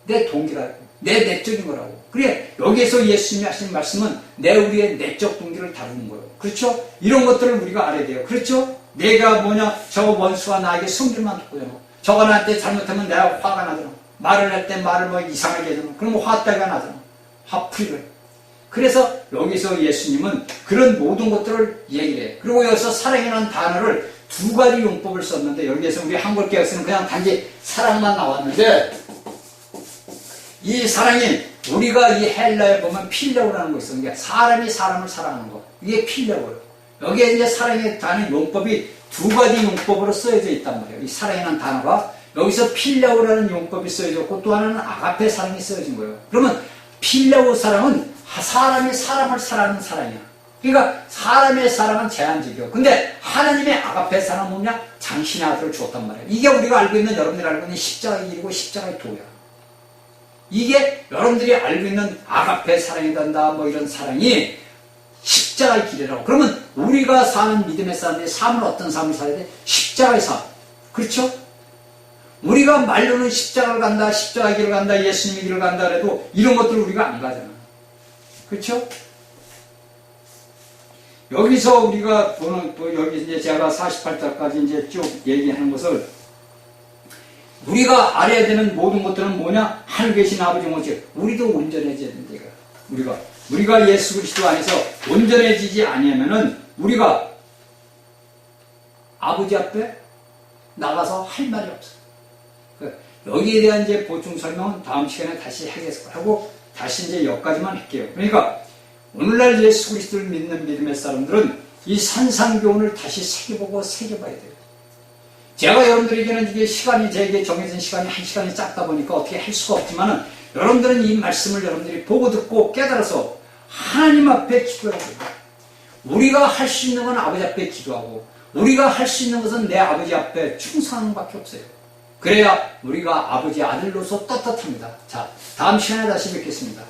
내 동기라고, 내 내적인 거라고. 그래 여기에서 예수님이 하신 말씀은 우리의 내적 동기를 다루는 거예요. 그렇죠? 이런 것들을 우리가 알아야 돼요. 그렇죠? 내가 뭐냐? 저 원수가 나에게 성질만 돋고요. 저가 나한테 잘못하면 내가 화가 나잖아. 말을 할 때 말을 뭐 이상하게 하잖아. 그러면 화따가 나잖아. 화풀이를. 그래서 여기서 예수님은 그런 모든 것들을 얘기를 해요. 그리고 여기서 사랑이라는 단어를 두 가지 용법을 썼는데 여기에서 우리 한글 개혁서는 그냥 단지 사랑만 나왔는데 이 사랑이 우리가 이 헬라에 보면 필레오라는 거 있어요. 그러니까 사람이 사람을 사랑하는 거. 이게 필레오예요. 여기에 이제 사랑의 단어 용법이 두 가지 용법으로 쓰여져 있단 말이에요. 이 사랑이라는 단어가 여기서 필레오라는 용법이 쓰여졌고 또 하나는 아가페 사랑이 쓰여진 거예요. 그러면 필레오 사랑은 사람이 사람을 사랑하는 사랑이야. 그러니까 사람의 사랑은 제한적이요. 근데 하나님의 아가페 사랑은 뭐냐? 당신의 아들을 주었단 말이에요. 이게 우리가 알고 있는 여러분들이 알고 있는 십자가의 일이고 십자가의 도야. 이게 여러분들이 알고 있는 아가페 사랑이 된다 뭐 이런 사랑이 십자가의 길이라고. 그러면 우리가 사는 믿음의 사람들이 삶을 어떤 삶을 살아야 돼? 십자가의 삶. 그렇죠? 우리가 말로는 십자가를 간다, 십자가의 길을 간다, 예수님의 길을 간다 그래도 이런 것들을 우리가 안 가잖아. 그렇죠? 여기서 우리가 보는 또 여기 이제 제가 48절까지 이제 쭉 얘기하는 것을 우리가 알아야 되는 모든 것들은 뭐냐? 하늘 계신 아버지 모시 우리도 온전해져야 된다. 우리가 예수 그리스도 안에서 온전해지지 아니하면은 우리가 아버지 앞에 나가서 할 말이 없어. 여기에 대한 이제 보충 설명은 다음 시간에 다시 하고 다시 이제 여기까지만 할게요. 그러니까 오늘날 예수 그리스도를 믿는 믿음의 사람들은 이 산상교훈을 다시 새겨보고 새겨봐야 돼요. 제가 여러분들에게는 이게 시간이 제게 정해진 시간이 한 시간이 짧다 보니까 어떻게 할 수가 없지만은 여러분들은 이 말씀을 여러분들이 보고 듣고 깨달아서 하나님 앞에 기도해야 돼요. 우리가 할 수 있는 건 아버지 앞에 기도하고 우리가 할 수 있는 것은 내 아버지 앞에 충성하는 것밖에 없어요. 그래야 우리가 아버지 아들로서 떳떳합니다. 자, 다음 시간에 다시 뵙겠습니다.